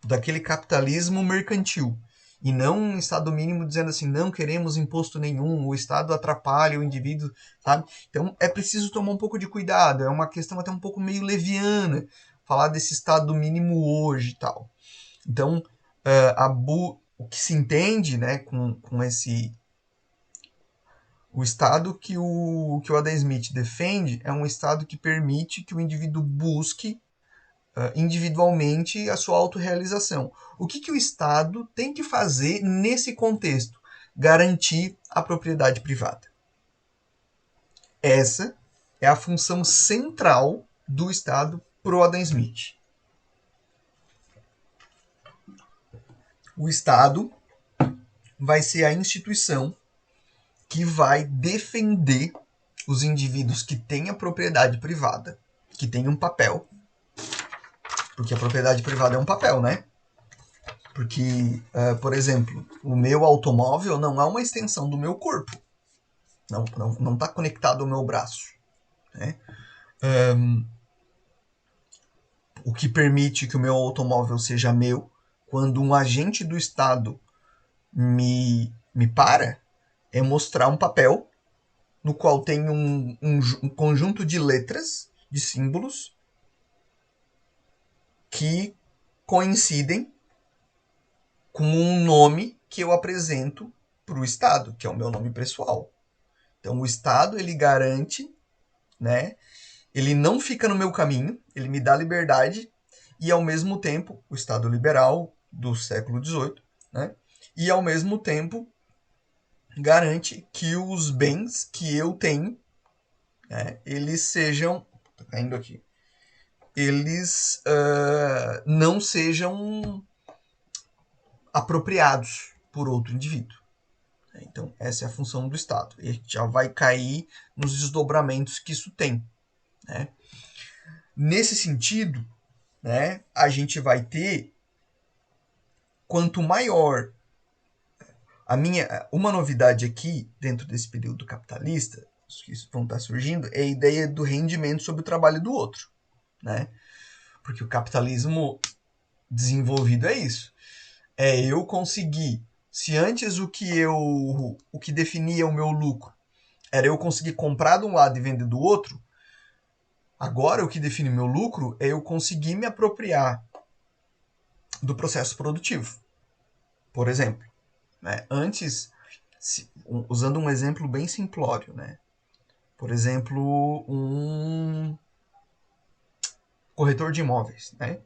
daquele capitalismo mercantil. E não um Estado mínimo dizendo assim, não queremos imposto nenhum, o Estado atrapalha o indivíduo, sabe? Então é preciso tomar um pouco de cuidado, é uma questão até um pouco meio leviana, falar desse Estado mínimo hoje e tal. Então, o que se entende, né, com esse... O Estado que o Adam Smith defende é um Estado que permite que o indivíduo busque individualmente a sua autorrealização. O que o Estado tem que fazer nesse contexto? Garantir a propriedade privada. Essa é a função central do Estado pro Adam Smith. O Estado vai ser a instituição que vai defender os indivíduos que têm a propriedade privada, que têm um papel, porque a propriedade privada é um papel, né? Porque, por exemplo, o meu automóvel não é uma extensão do meu corpo. Não está conectado ao meu braço. Né? O que permite que o meu automóvel seja meu, quando um agente do Estado me para, é mostrar um papel no qual tem um conjunto de letras, de símbolos, que coincidem com um nome que eu apresento para o Estado, que é o meu nome pessoal. Então o Estado ele garante, né? Ele não fica no meu caminho, ele me dá liberdade e ao mesmo tempo o Estado liberal do século XVIII, né? E ao mesmo tempo garante que os bens que eu tenho, né, eles sejam, tá caindo aqui, eles não sejam apropriados por outro indivíduo. Então, essa é a função do Estado. E a gente já vai cair nos desdobramentos que isso tem. Né? Nesse sentido, né, a gente vai ter, quanto maior uma novidade aqui, dentro desse período capitalista, que vão estar surgindo, é a ideia do rendimento sobre o trabalho do outro. Né? Porque o capitalismo desenvolvido é isso. É eu conseguir. Se antes o que definia o meu lucro era eu conseguir comprar de um lado e vender do outro, agora o que define meu lucro é eu conseguir me apropriar do processo produtivo. Por exemplo, né? Antes, usando um exemplo bem simplório, né? Por exemplo, um corretor de imóveis, né?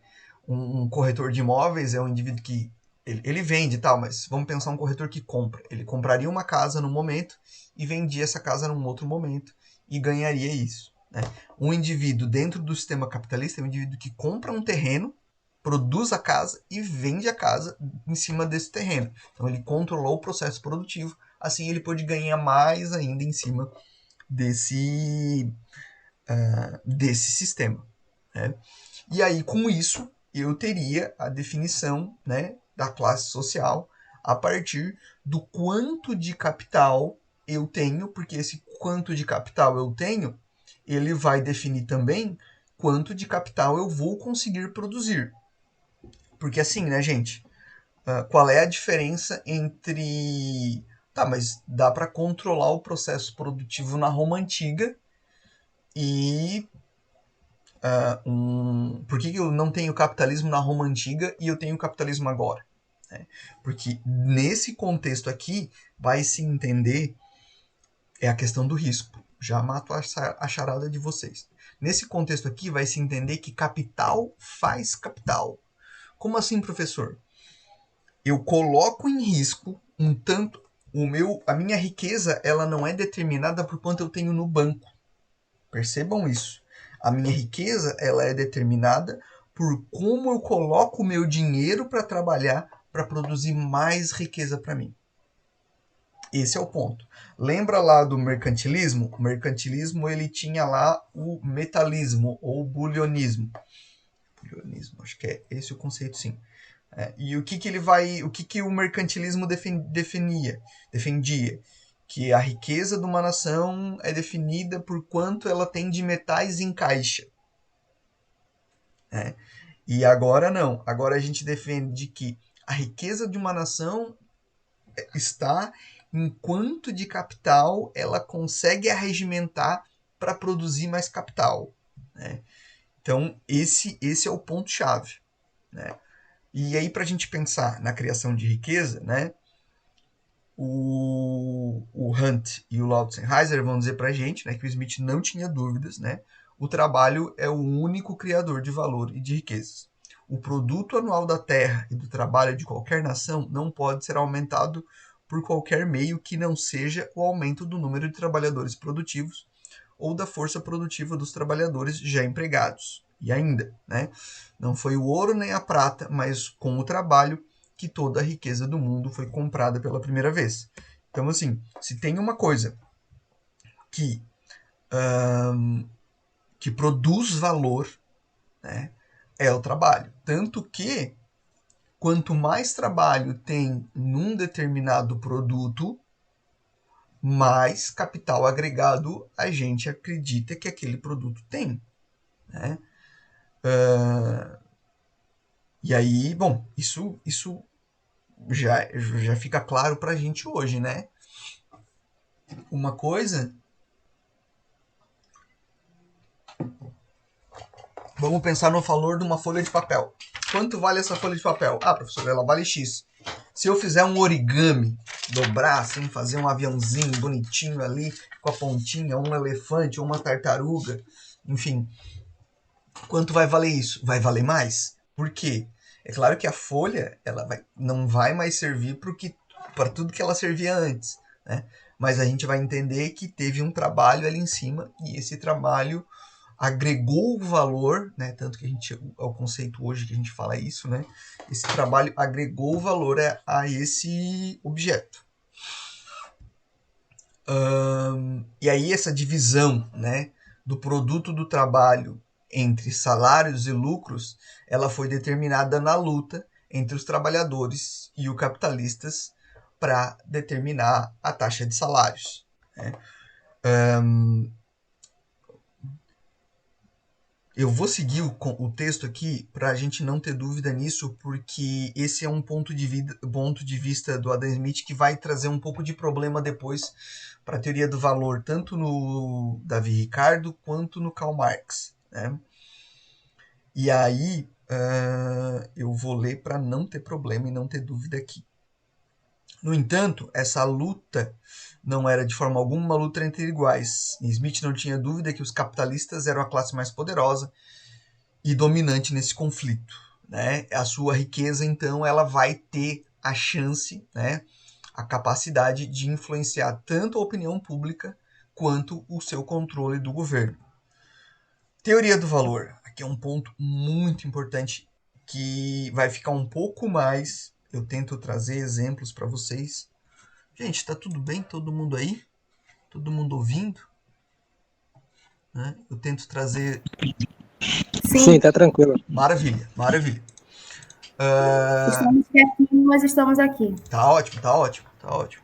Um corretor de imóveis é um indivíduo que ele vende e tal, mas vamos pensar um corretor que compra. Ele compraria uma casa num momento e vendia essa casa num outro momento e ganharia isso. Né? Um indivíduo dentro do sistema capitalista é um indivíduo que compra um terreno, produz a casa e vende a casa em cima desse terreno. Então ele controlou o processo produtivo, assim ele pode ganhar mais ainda em cima desse sistema. Né? E aí, com isso, eu teria a definição, né, da classe social a partir do quanto de capital eu tenho, porque esse quanto de capital eu tenho, ele vai definir também quanto de capital eu vou conseguir produzir. Porque assim, né, gente? Qual é a diferença entre... Tá, mas dá para controlar o processo produtivo na Roma Antiga e por que eu não tenho capitalismo na Roma Antiga e eu tenho capitalismo agora? Porque nesse contexto aqui vai se entender a questão do risco. Já mato a charada de vocês. Nesse contexto aqui vai se entender que capital faz capital. Como assim, professor? Eu coloco em risco um tanto a minha riqueza, ela não é determinada por quanto eu tenho no banco. Percebam isso. A minha riqueza, ela é determinada por como eu coloco o meu dinheiro para trabalhar para produzir mais riqueza para mim. Esse é o ponto. Lembra lá do mercantilismo? O mercantilismo ele tinha lá o metalismo ou bulionismo. Bulionismo, acho que é esse o conceito, sim. E o que o mercantilismo defendia? Que a riqueza de uma nação é definida por quanto ela tem de metais em caixa. Né? E agora não. Agora a gente defende que a riqueza de uma nação está em quanto de capital ela consegue arregimentar para produzir mais capital. Né? Então, esse é o ponto-chave. Né? E aí, para a gente pensar na criação de riqueza, né, o Hunt e o Lautzenheiser vão dizer para a gente, né, que o Smith não tinha dúvidas, né, o trabalho é o único criador de valor e de riquezas. O produto anual da terra e do trabalho de qualquer nação não pode ser aumentado por qualquer meio que não seja o aumento do número de trabalhadores produtivos ou da força produtiva dos trabalhadores já empregados. E ainda, né, não foi o ouro nem a prata, mas com o trabalho que toda a riqueza do mundo foi comprada pela primeira vez. Então, assim, se tem uma coisa que, que produz valor, né, é o trabalho. Tanto que, quanto mais trabalho tem num determinado produto, mais capital agregado a gente acredita que aquele produto tem. Né? E aí, bom, isso já fica claro para a gente hoje, né? Uma coisa... Vamos pensar no valor de uma folha de papel. Quanto vale essa folha de papel? Ah, professor, ela vale X. Se eu fizer um origami, dobrar assim, fazer um aviãozinho bonitinho ali, com a pontinha, um elefante ou uma tartaruga, enfim, quanto vai valer isso? Vai valer mais? Por quê? É claro que a folha não vai mais servir para tudo que ela servia antes, né? Mas a gente vai entender que teve um trabalho ali em cima e esse trabalho agregou o valor, né? Tanto que é o conceito hoje que a gente fala isso, né? Esse trabalho agregou o valor a esse objeto. E aí essa divisão, né, do produto do trabalho entre salários e lucros, ela foi determinada na luta entre os trabalhadores e os capitalistas para determinar a taxa de salários, né? Eu vou seguir o texto aqui para a gente não ter dúvida nisso, porque esse é um ponto de vista do Adam Smith que vai trazer um pouco de problema depois para a teoria do valor, tanto no Davi Ricardo quanto no Karl Marx, né? E aí eu vou ler para não ter problema e não ter dúvida aqui. No entanto, essa luta não era de forma alguma uma luta entre iguais. Smith não tinha dúvida que os capitalistas eram a classe mais poderosa e dominante nesse conflito, né? A sua riqueza, então, ela vai ter a chance, né, a capacidade de influenciar tanto a opinião pública quanto o seu controle do governo. Teoria do valor. Aqui é um ponto muito importante que vai ficar um pouco mais. Eu tento trazer exemplos para vocês. Gente, tá tudo bem? Todo mundo aí? Todo mundo ouvindo? Né? Eu tento trazer. Sim, Sim, tá tranquilo. Maravilha, maravilha. estamos quietinhos, mas estamos aqui. Tá ótimo, tá ótimo, tá ótimo.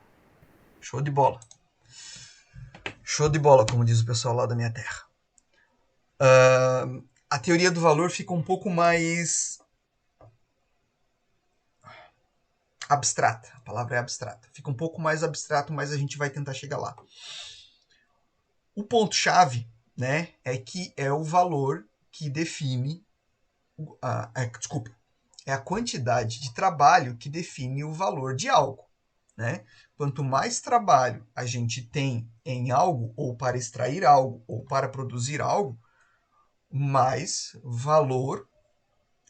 Show de bola. Show de bola, como diz o pessoal lá da minha terra. A teoria do valor fica um pouco mais abstrata. A palavra é abstrata. Fica um pouco mais abstrato, mas a gente vai tentar chegar lá. O ponto-chave, né, é que é o valor que define. Desculpa. É a quantidade de trabalho que define o valor de algo. Né? Quanto mais trabalho a gente tem em algo, ou para extrair algo, ou para produzir algo, mais valor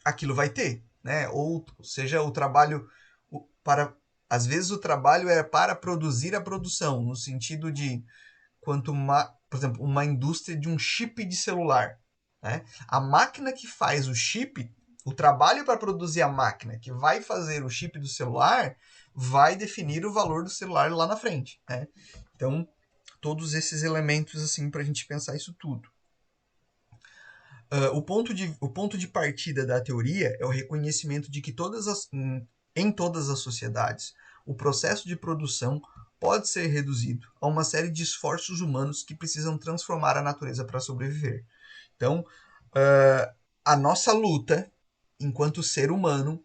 aquilo vai ter. Né? Ou seja, o trabalho para. Às vezes o trabalho é para produzir a produção, no sentido de por exemplo, uma indústria de um chip de celular. Né? A máquina que faz o chip, o trabalho para produzir a máquina que vai fazer o chip do celular, vai definir o valor do celular lá na frente. Né? Então, todos esses elementos assim para a gente pensar isso tudo. O ponto de partida da teoria é o reconhecimento de que em todas as sociedades o processo de produção pode ser reduzido a uma série de esforços humanos que precisam transformar a natureza para sobreviver. Então, a nossa luta enquanto ser humano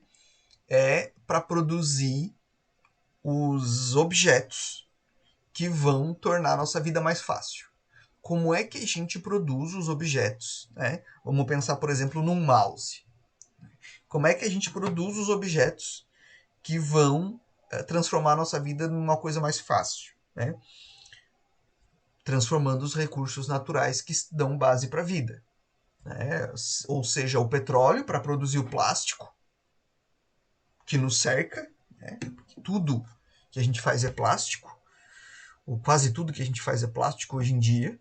é para produzir os objetos que vão tornar a nossa vida mais fácil. Como é que a gente produz os objetos? Né? Vamos pensar, por exemplo, num mouse. Como é que a gente produz os objetos que vão transformar a nossa vida numa coisa mais fácil? Né? Transformando os recursos naturais que dão base para a vida. Né? Ou seja, o petróleo para produzir o plástico que nos cerca. Né? Tudo que a gente faz é plástico. Ou quase tudo que a gente faz é plástico hoje em dia.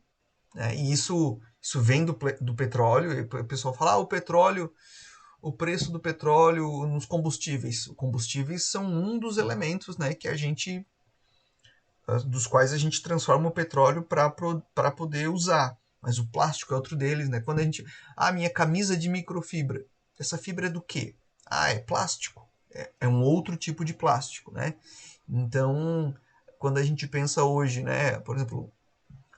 Né? E isso vem do petróleo. E o pessoal fala, o preço do petróleo nos combustíveis. Os combustíveis são um dos elementos, né, que dos quais a gente transforma o petróleo para poder usar. Mas o plástico é outro deles, né? Quando a gente, minha camisa de microfibra. Essa fibra é do quê? É plástico. É um outro tipo de plástico, né? Então, quando a gente pensa hoje, né, por exemplo,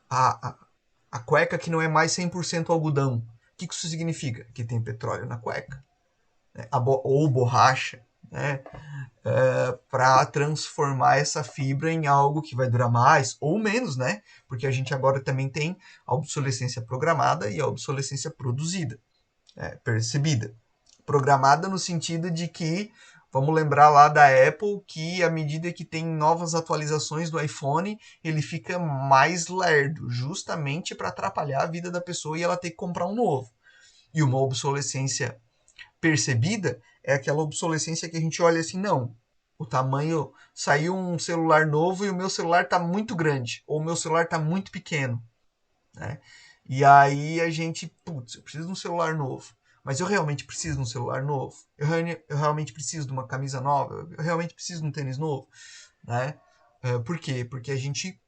a cueca que não é mais 100% algodão. O que isso significa? Que tem petróleo na cueca. Né? Ou borracha. Né? Para transformar essa fibra em algo que vai durar mais ou menos, né? Porque a gente agora também tem a obsolescência programada e a obsolescência produzida, percebida. Programada no sentido de que, vamos lembrar lá da Apple, que à medida que tem novas atualizações do iPhone, ele fica mais lerdo, justamente para atrapalhar a vida da pessoa e ela ter que comprar um novo. E uma obsolescência percebida é aquela obsolescência que a gente olha assim, não, o tamanho, saiu um celular novo e o meu celular está muito grande, ou o meu celular está muito pequeno. Né? E aí a gente, putz, eu preciso de um celular novo. Mas eu realmente preciso de um celular novo? Eu realmente preciso de uma camisa nova? Eu realmente preciso de um tênis novo? Né? Por quê? Porque a gente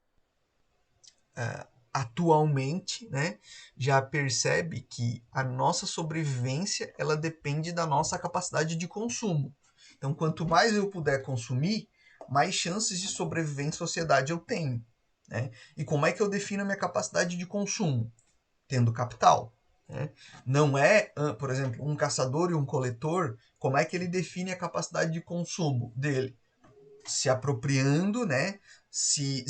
atualmente, né, já percebe que a nossa sobrevivência ela depende da nossa capacidade de consumo. Então, quanto mais eu puder consumir, mais chances de sobreviver em sociedade eu tenho. Né? E como é que eu defino a minha capacidade de consumo? Tendo capital. Né? Não é, por exemplo, um caçador e um coletor, como é que ele define a capacidade de consumo dele? Se apropriando, né? Se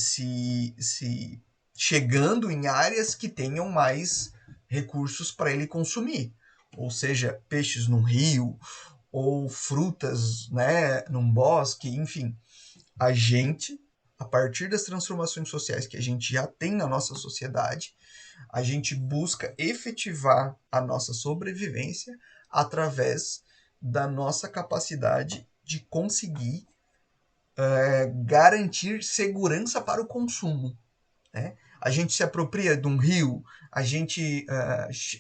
chegando em áreas que tenham mais recursos para ele consumir. Ou seja, peixes num rio, ou frutas, né, num bosque, enfim. A gente, a partir das transformações sociais que a gente já tem na nossa sociedade, a gente busca efetivar a nossa sobrevivência através da nossa capacidade de conseguir garantir segurança para o consumo. Né? A gente se apropria de um rio, a gente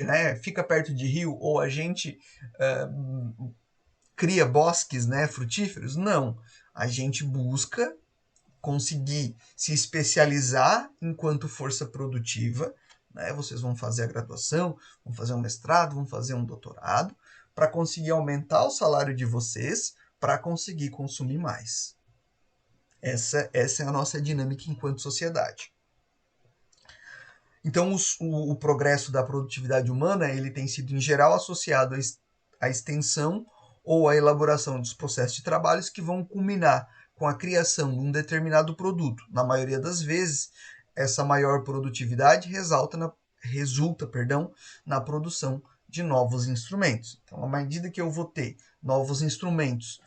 né, fica perto de rio, ou a gente cria bosques, né, frutíferos? Não. A gente busca conseguir se especializar enquanto força produtiva. Né? Vocês vão fazer a graduação, vão fazer um mestrado, vão fazer um doutorado, para conseguir aumentar o salário de vocês, para conseguir consumir mais. Essa é a nossa dinâmica enquanto sociedade. Então, o progresso da produtividade humana ele tem sido, em geral, associado à extensão ou à elaboração dos processos de trabalhos que vão culminar com a criação de um determinado produto. Na maioria das vezes, essa maior produtividade resulta na produção de novos instrumentos. Então, à medida que eu vou ter novos instrumentos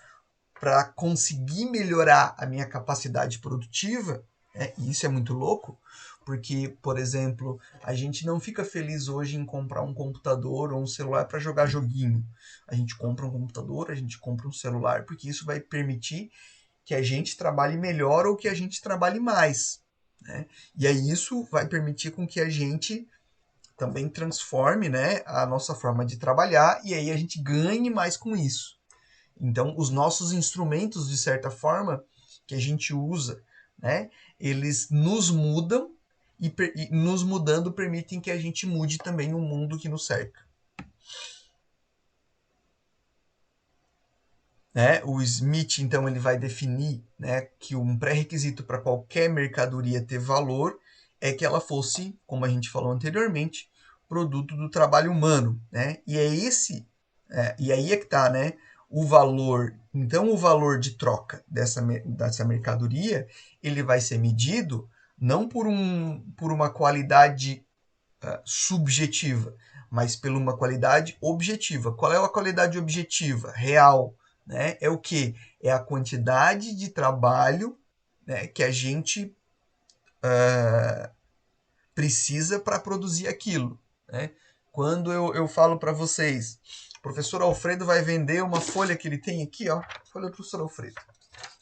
para conseguir melhorar a minha capacidade produtiva, e isso é muito louco, porque, por exemplo, a gente não fica feliz hoje em comprar um computador ou um celular para jogar joguinho. A gente compra um computador, a gente compra um celular, porque isso vai permitir que a gente trabalhe melhor ou que a gente trabalhe mais. Né? E aí isso vai permitir com que a gente também transforme, né, a nossa forma de trabalhar, e aí a gente ganhe mais com isso. Então, os nossos instrumentos, de certa forma, que a gente usa, né, eles nos mudam e nos mudando permitem que a gente mude também o mundo que nos cerca. Né? O Smith, então, ele vai definir, né, que um pré-requisito para qualquer mercadoria ter valor é que ela fosse, como a gente falou anteriormente, produto do trabalho humano. Né? E e aí é que está, né? O valor, então o valor de troca dessa mercadoria, ele vai ser medido não por uma qualidade subjetiva, mas por uma qualidade objetiva. Qual é a qualidade objetiva? Real. Né? É o que? É a quantidade de trabalho, né, que a gente precisa para produzir aquilo. Né? Quando eu falo para vocês, o professor Alfredo vai vender uma folha que ele tem aqui, ó, folha do professor Alfredo.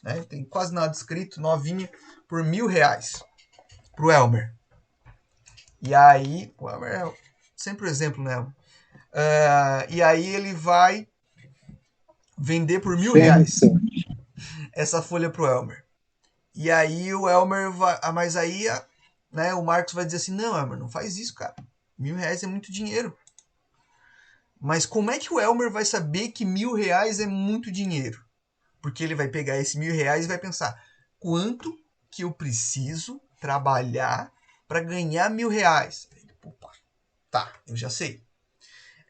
Né? Tem quase nada escrito, novinha, por R$1.000 pro Elmer. E aí, o Elmer é sempre o exemplo, né? E aí ele vai vender por R$1.000 essa folha pro Elmer. E aí o Elmer vai. Mas aí, né, o Marcos vai dizer assim: não, Elmer, não faz isso, cara. R$1.000 é muito dinheiro. Mas como é que o Elmer vai saber que R$1.000 é muito dinheiro? Porque ele vai pegar esse R$1.000 e vai pensar: quanto que eu preciso trabalhar para ganhar R$1.000? Opa, tá, eu já sei.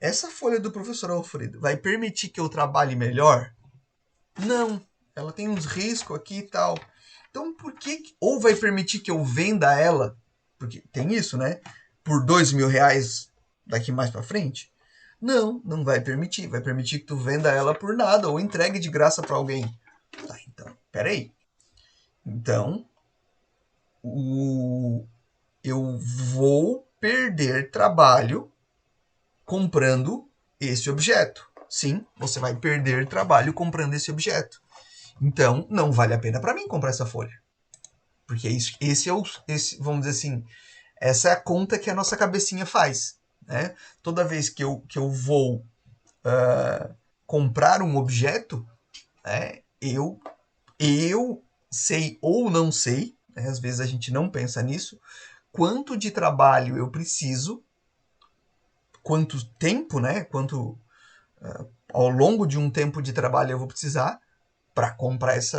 Essa folha do professor Alfredo vai permitir que eu trabalhe melhor? Não. Ela tem uns riscos aqui e tal. Então, por que. Ou vai permitir que eu venda ela? Porque tem isso, né? Por R$2.000 daqui mais para frente? Não, não vai permitir. Vai permitir que tu venda ela por nada ou entregue de graça para alguém. Tá, então, peraí. Então, eu vou perder trabalho comprando esse objeto. Sim, você vai perder trabalho comprando esse objeto. Então, não vale a pena para mim comprar essa folha. Porque esse é vamos dizer assim, essa é a conta que a nossa cabecinha faz. Né? Toda vez que eu vou comprar um objeto, né, eu sei ou não sei, né, às vezes a gente não pensa nisso, quanto de trabalho eu preciso, quanto tempo, né? Quanto ao longo de um tempo de trabalho eu vou precisar para comprar esse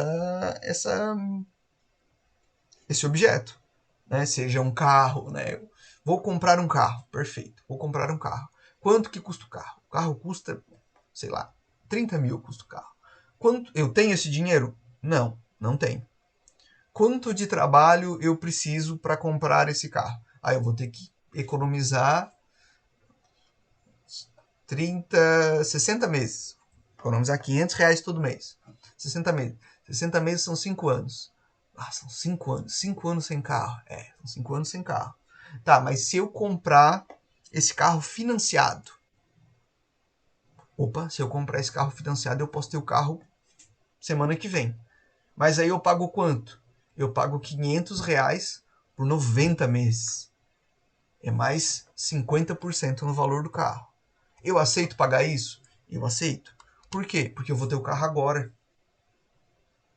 objeto, né? Seja um carro, né? Vou comprar um carro, perfeito. Vou comprar um carro. Quanto que custa o carro? O carro custa, sei lá, 30 mil custa o carro. Quanto eu tenho esse dinheiro? Não, não tenho. Quanto de trabalho eu preciso para comprar esse carro? Aí eu vou ter que economizar 60 meses. Economizar R$ 500 todo mês. 60 meses. 60 meses são 5 anos. Ah, são 5 anos. 5 anos sem carro. São 5 anos sem carro. Tá, mas se eu comprar esse carro financiado. Opa, se eu comprar esse carro financiado, eu posso ter o carro semana que vem. Mas aí eu pago quanto? Eu pago R$ 500 por 90 meses. É mais 50% no valor do carro. Eu aceito pagar isso? Eu aceito. Por quê? Porque eu vou ter o carro agora.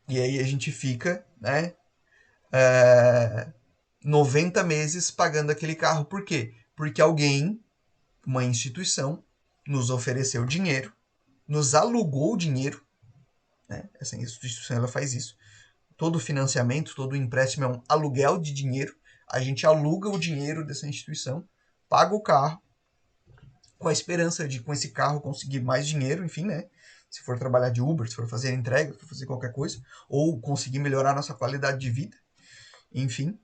E aí a gente fica, né, 90 meses pagando aquele carro. Por quê? Porque alguém, uma instituição, nos ofereceu dinheiro, nos alugou dinheiro, né? Essa instituição ela faz isso. Todo financiamento, todo empréstimo é um aluguel de dinheiro. A gente aluga o dinheiro dessa instituição, paga o carro, com a esperança de, com esse carro, conseguir mais dinheiro, enfim, né? Se for trabalhar de Uber, se for fazer entrega, se for fazer qualquer coisa, ou conseguir melhorar nossa qualidade de vida, enfim,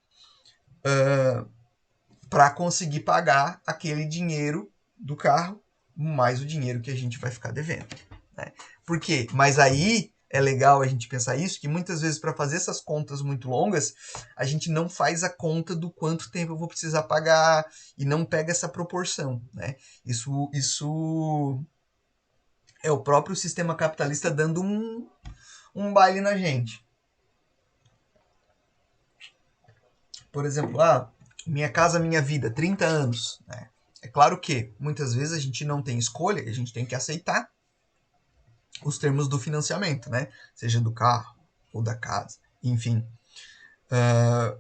para conseguir pagar aquele dinheiro do carro, mais o dinheiro que a gente vai ficar devendo. Né? Por quê? Mas aí é legal a gente pensar isso, que muitas vezes para fazer essas contas muito longas, a gente não faz a conta do quanto tempo eu vou precisar pagar e não pega essa proporção. Né? Isso é o próprio sistema capitalista dando um baile na gente. Por exemplo, Minha Casa Minha Vida, 30 anos. Né? É claro que muitas vezes a gente não tem escolha, a gente tem que aceitar os termos do financiamento, né? Seja do carro ou da casa, enfim.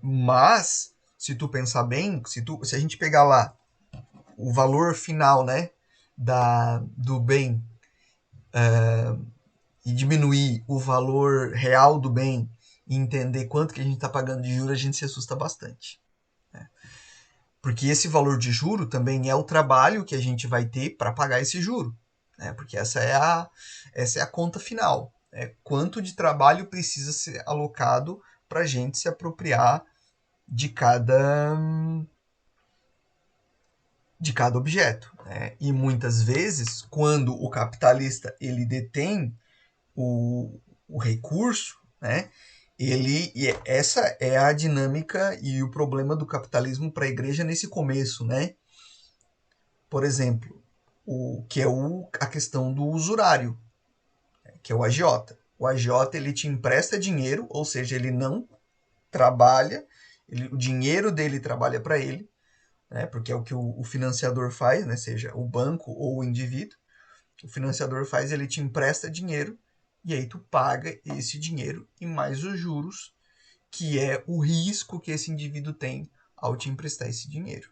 Mas, se tu pensar bem, se a gente pegar lá o valor final, né, do bem e diminuir o valor real do bem e entender quanto que a gente está pagando de juros, a gente se assusta bastante. Né? Porque esse valor de juro também é o trabalho que a gente vai ter para pagar esse juro. Né? Porque essa é a conta final. Né? Quanto de trabalho precisa ser alocado para a gente se apropriar de cada objeto. Né? E muitas vezes, quando o capitalista ele detém o recurso, né? Essa é a dinâmica e o problema do capitalismo para a igreja nesse começo, né? Por exemplo, que é a questão do usurário, que é o agiota. O agiota ele te empresta dinheiro, ou seja, ele não trabalha, o dinheiro dele trabalha para ele, né? Porque é o que o financiador faz, né? Seja o banco ou o indivíduo. O financiador faz, ele te empresta dinheiro e aí tu paga esse dinheiro e mais os juros, que é o risco que esse indivíduo tem ao te emprestar esse dinheiro.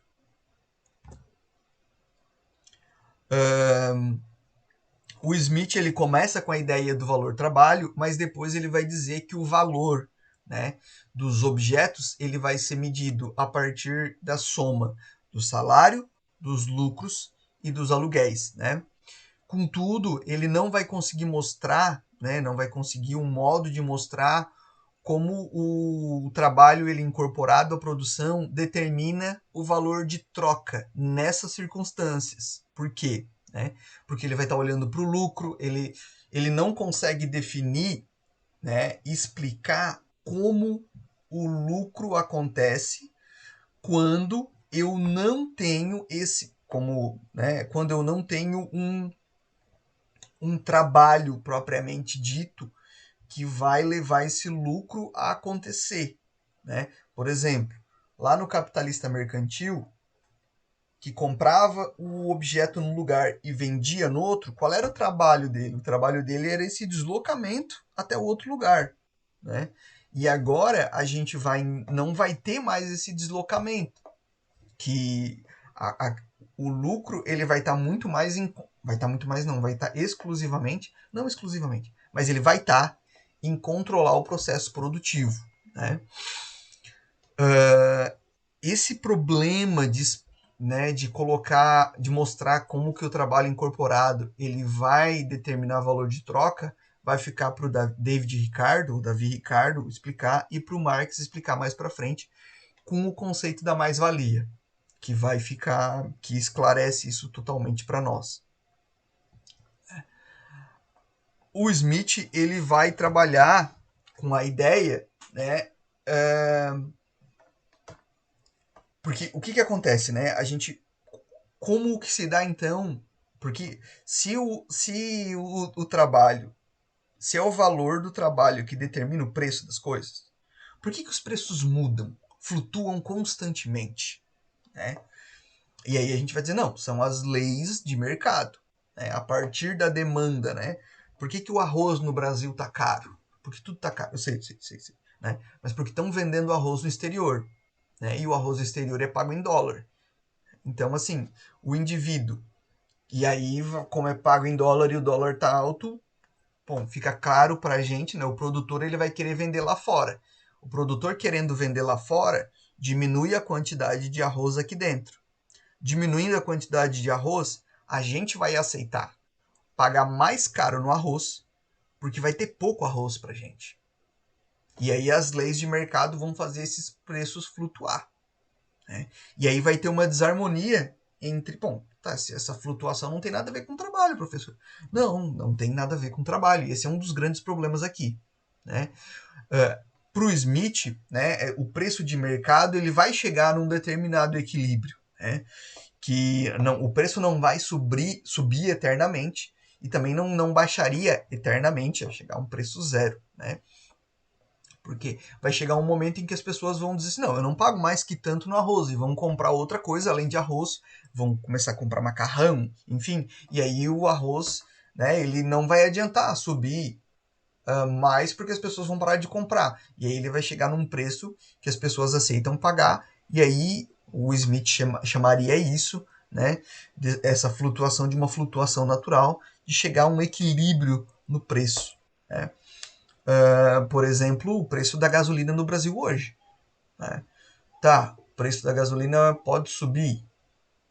O Smith ele começa com a ideia do valor trabalho, mas depois ele vai dizer que o valor, né, dos objetos ele vai ser medido a partir da soma do salário, dos lucros e dos aluguéis. Né? Contudo, ele não vai conseguir mostrar, né, não vai conseguir um modo de mostrar como o trabalho ele incorporado à produção determina o valor de troca nessas circunstâncias. Por quê? Né? Porque ele vai estar olhando para o lucro, ele não consegue definir, né, explicar como o lucro acontece quando eu não tenho quando eu não tenho um trabalho propriamente dito que vai levar esse lucro a acontecer. Né? Por exemplo, lá no capitalista mercantil, que comprava o objeto num lugar e vendia no outro, qual era o trabalho dele? O trabalho dele era esse deslocamento até o outro lugar. Né? E agora a gente não vai ter mais esse deslocamento. que o lucro ele vai estar muito mais vai estar muito mais não, vai estar exclusivamente, não exclusivamente, mas ele vai estar em controlar o processo produtivo, né? Esse problema de colocar, de mostrar como que o trabalho incorporado ele vai determinar valor de troca, vai ficar para o David Ricardo, o Davi Ricardo explicar, e para o Marx explicar mais para frente com o conceito da mais-valia, que vai ficar, que esclarece isso totalmente para nós. O Smith ele vai trabalhar com a ideia, né? Porque o que acontece, né? A gente, como que se dá então? Porque se o trabalho, se é o valor do trabalho que determina o preço das coisas, por que os preços mudam, flutuam constantemente, né? E aí a gente vai dizer, não, são as leis de mercado, né? A partir da demanda, né? Por que o arroz no Brasil tá caro? Porque tudo tá caro, eu sei, né? Mas porque estão vendendo arroz no exterior, né? E o arroz no exterior é pago em dólar. Então, assim, o indivíduo, e aí, como é pago em dólar e o dólar tá alto, bom, fica caro pra gente, né? O produtor ele vai querer vender lá fora. O produtor querendo vender lá fora, diminui a quantidade de arroz aqui dentro. Diminuindo a quantidade de arroz, a gente vai aceitar pagar mais caro no arroz, porque vai ter pouco arroz pra gente. E aí as leis de mercado vão fazer esses preços flutuar, né? E aí vai ter uma desarmonia entre, bom, tá, essa flutuação não tem nada a ver com trabalho, professor. Não tem nada a ver com trabalho. E esse é um dos grandes problemas aqui, né? Para o Smith, né, o preço de mercado ele vai chegar num determinado equilíbrio, né? Que não, o preço não vai subir eternamente e também não baixaria eternamente a chegar a um preço zero, né? Porque vai chegar um momento em que as pessoas vão dizer assim, não, eu não pago mais que tanto no arroz, e vão comprar outra coisa além de arroz, vão começar a comprar macarrão, enfim, e aí o arroz, né, ele não vai adiantar subir mais porque as pessoas vão parar de comprar, e aí ele vai chegar num preço que as pessoas aceitam pagar, e aí o Smith chamaria isso, né, essa flutuação de uma flutuação natural, de chegar a um equilíbrio no preço, né? Por exemplo, o preço da gasolina no Brasil hoje, né? Tá, o preço da gasolina pode subir.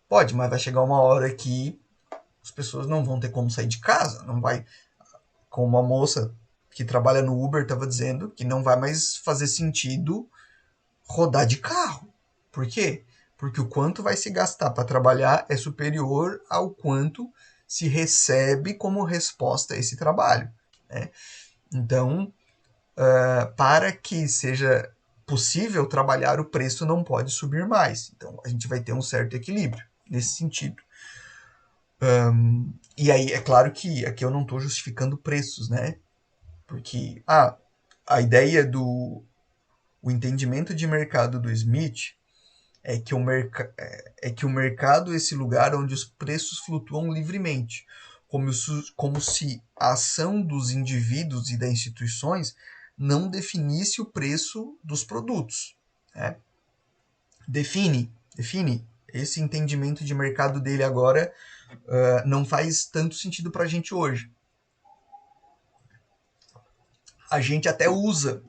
Pode, mas vai chegar uma hora que as pessoas não vão ter como sair de casa. Não vai. Como uma moça que trabalha no Uber estava dizendo, que não vai mais fazer sentido rodar de carro. Por quê? Porque o quanto vai se gastar para trabalhar é superior ao quanto se recebe como resposta a esse trabalho, né? Então, para que seja possível trabalhar, o preço não pode subir mais. Então, a gente vai ter um certo equilíbrio nesse sentido. E aí, é claro que aqui eu não estou justificando preços, né? Porque a ideia o entendimento de mercado do Smith é que o mercado é esse lugar onde os preços flutuam livremente, como se a ação dos indivíduos e das instituições não definisse o preço dos produtos, né? Define. Esse entendimento de mercado dele agora não faz tanto sentido para a gente hoje. A gente até usa,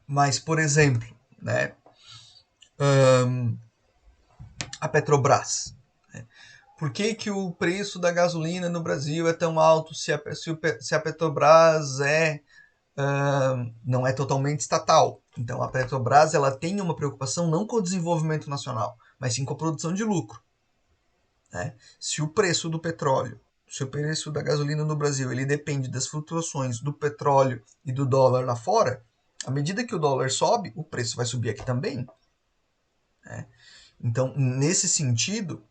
mas, por exemplo, né, a Petrobras. Né? Por que o preço da gasolina no Brasil é tão alto se a Petrobras não é totalmente estatal? Então a Petrobras ela tem uma preocupação não com o desenvolvimento nacional, mas sim com a produção de lucro. Né? Se o preço do petróleo, se o preço da gasolina no Brasil ele depende das flutuações do petróleo e do dólar lá fora, à medida que o dólar sobe, o preço vai subir aqui também. Né? Então, nesse sentido,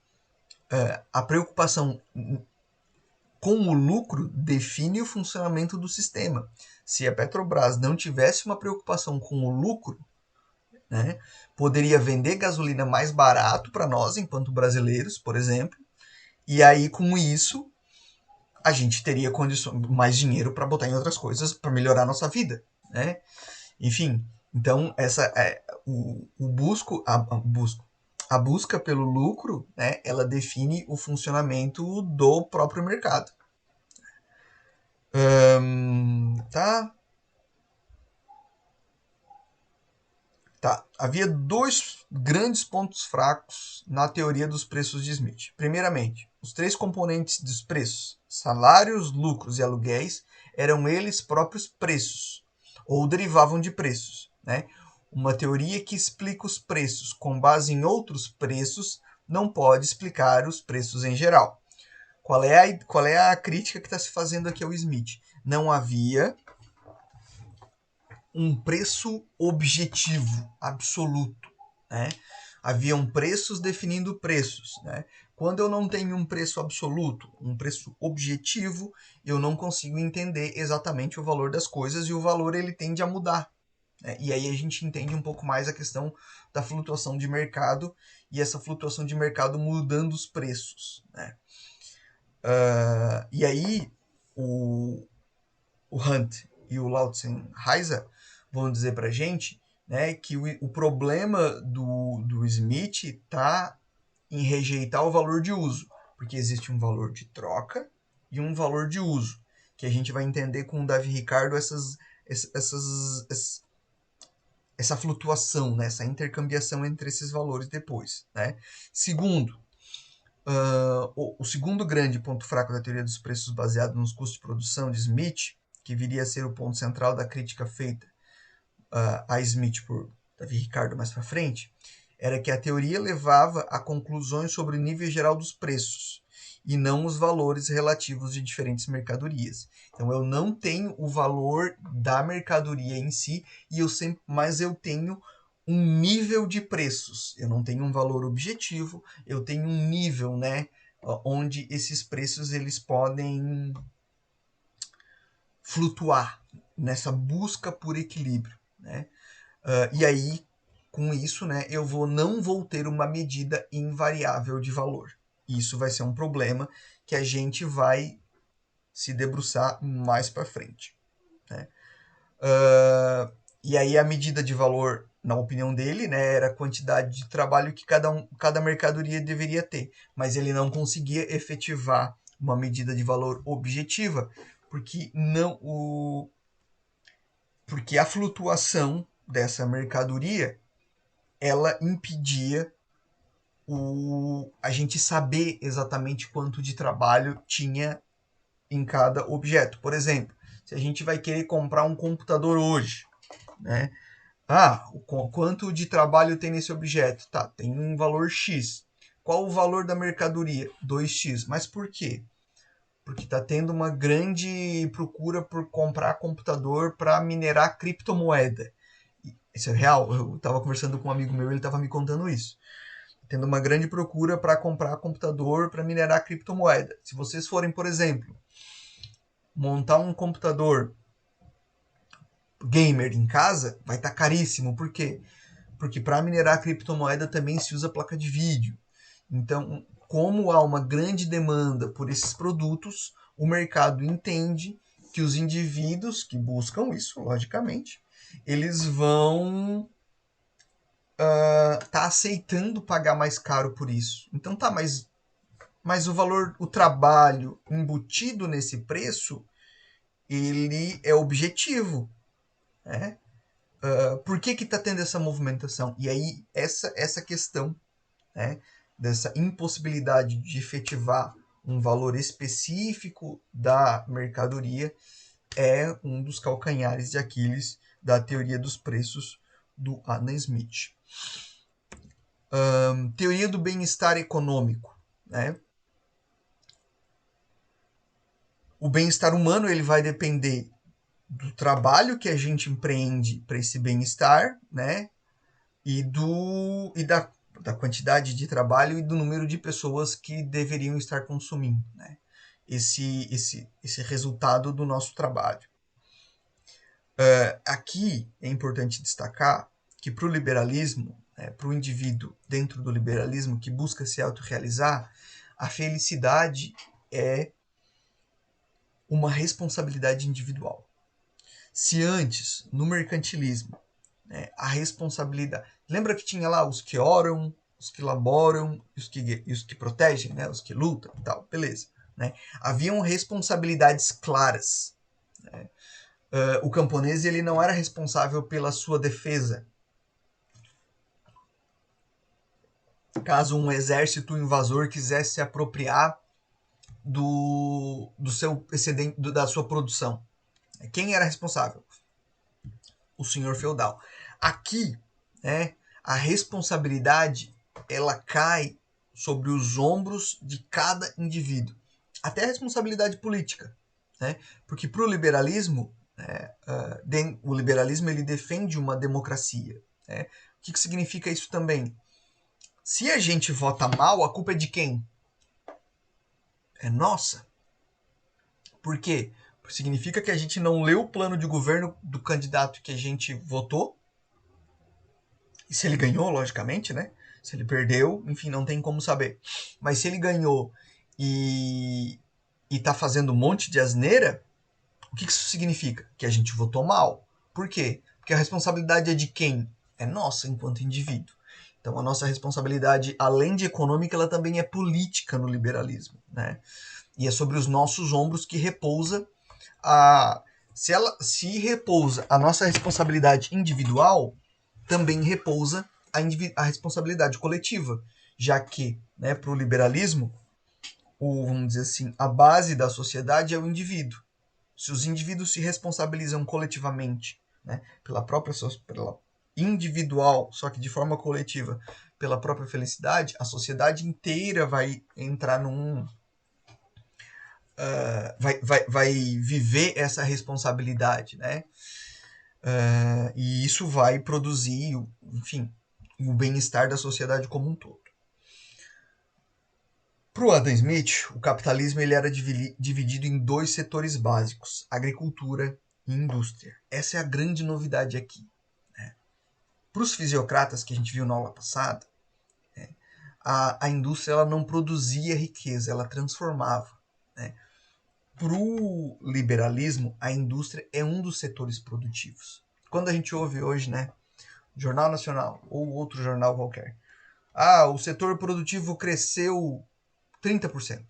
a preocupação com o lucro define o funcionamento do sistema. Se a Petrobras não tivesse uma preocupação com o lucro, né, poderia vender gasolina mais barato para nós, enquanto brasileiros, por exemplo, e aí com isso a gente teria mais dinheiro para botar em outras coisas para melhorar a nossa vida, né? Enfim, então essa é o busco A busca pelo lucro, né, ela define o funcionamento do próprio mercado. Tá? Tá. Havia dois grandes pontos fracos na teoria dos preços de Smith. Primeiramente, os três componentes dos preços, salários, lucros e aluguéis, eram eles próprios preços, ou derivavam de preços. Né? Uma teoria que explica os preços com base em outros preços não pode explicar os preços em geral. Qual é a crítica que está se fazendo aqui ao Smith? Não havia um preço objetivo, absoluto. Né? Haviam preços definindo preços. Né? Quando eu não tenho um preço absoluto, um preço objetivo, eu não consigo entender exatamente o valor das coisas e o valor ele tende a mudar. Né? E aí a gente entende um pouco mais a questão da flutuação de mercado e essa flutuação de mercado mudando os preços. Né? E aí o Hunt e o Lawson-Heiser vão dizer para a gente, né, que o problema do Smith está em rejeitar o valor de uso, porque existe um valor de troca e um valor de uso, que a gente vai entender com o Davi Ricardo essa flutuação, né, essa intercambiação entre esses valores depois. Né? Segundo, o segundo grande ponto fraco da teoria dos preços baseado nos custos de produção de Smith, que viria a ser o ponto central da crítica feita a Smith por Davi Ricardo mais para frente, era que a teoria levava a conclusões sobre o nível geral dos preços e não os valores relativos de diferentes mercadorias. Então eu não tenho o valor da mercadoria em si, mas eu tenho um nível de preços. Eu não tenho um valor objetivo, eu tenho um nível, né, onde esses preços eles podem flutuar nessa busca por equilíbrio. Né? E aí, com isso, né, não vou ter uma medida invariável de valor. Isso vai ser um problema que a gente vai se debruçar mais para frente. Né? E aí a medida de valor, na opinião dele, né, era a quantidade de trabalho que cada mercadoria deveria ter. Mas ele não conseguia efetivar uma medida de valor objetiva, porque porque a flutuação dessa mercadoria ela impedia a gente saber exatamente quanto de trabalho tinha em cada objeto. Por exemplo, se a gente vai querer comprar um computador hoje, né? Quanto de trabalho tem nesse objeto? Tá, tem um valor X. Qual o valor da mercadoria? 2x. Mas por quê? Porque está tendo uma grande procura por comprar computador para minerar criptomoeda. Isso é real? Eu estava conversando com um amigo meu, ele estava me contando isso. Tendo uma grande procura para comprar computador para minerar criptomoeda. Se vocês forem, por exemplo, montar um computador gamer em casa, vai estar caríssimo. Por quê? Porque para minerar criptomoeda também se usa placa de vídeo. Então, como há uma grande demanda por esses produtos, o mercado entende que os indivíduos que buscam isso, logicamente, eles vão tá aceitando pagar mais caro por isso. Então tá, mas o valor, o trabalho embutido nesse preço, ele é objetivo. Né? Por que está tendo essa movimentação? E aí, essa questão, né, dessa impossibilidade de efetivar um valor específico da mercadoria é um dos calcanhares de Aquiles da teoria dos preços do Adam Smith. Teoria do bem-estar econômico. Né? O bem-estar humano ele vai depender do trabalho que a gente empreende para esse bem-estar, né? E da quantidade de trabalho e do número de pessoas que deveriam estar consumindo, né? Esse resultado do nosso trabalho. Aqui é importante destacar que para o liberalismo, né, para o indivíduo dentro do liberalismo que busca se autorrealizar, a felicidade é uma responsabilidade individual. Se antes, no mercantilismo, né, a responsabilidade... Lembra que tinha lá os que oram, os que laboram e os que protegem, né? Os que lutam e tal, beleza. Né? Haviam responsabilidades claras. Né? O camponês ele não era responsável pela sua defesa. Caso um exército invasor quisesse se apropriar do seu excedente, da sua produção. Quem era responsável? O senhor feudal. Aqui, né, a responsabilidade ela cai sobre os ombros de cada indivíduo. Até a responsabilidade política. Né? Porque para o liberalismo, o liberalismo ele defende uma democracia. Né? O que significa isso também? Se a gente vota mal, a culpa é de quem? É nossa. Por quê? Porque significa que a gente não leu o plano de governo do candidato que a gente votou. E se ele ganhou, logicamente, né? Se ele perdeu, enfim, não tem como saber. Mas se ele ganhou e tá fazendo um monte de asneira, o que isso significa? Que a gente votou mal. Por quê? Porque a responsabilidade é de quem? É nossa, enquanto indivíduo. Então a nossa responsabilidade, além de econômica, ela também é política no liberalismo, né? E é sobre os nossos ombros que repousa a se repousa a nossa responsabilidade individual, também repousa a responsabilidade coletiva, já que, né, para o liberalismo, vamos dizer assim, a base da sociedade é o indivíduo. Se os indivíduos se responsabilizam coletivamente, né, pela individual, só que de forma coletiva, pela própria felicidade, a sociedade inteira vai entrar vai viver essa responsabilidade, né? E isso vai produzir, enfim, o bem-estar da sociedade como um todo. Para o Adam Smith, o capitalismo ele era dividido em dois setores básicos, agricultura e indústria. Essa é a grande novidade aqui. Né? Para os fisiocratas que a gente viu na aula passada, a indústria ela não produzia riqueza, ela transformava. Né? Para o liberalismo, a indústria é um dos setores produtivos. Quando a gente ouve hoje, né, Jornal Nacional ou outro jornal qualquer, o setor produtivo cresceu 30%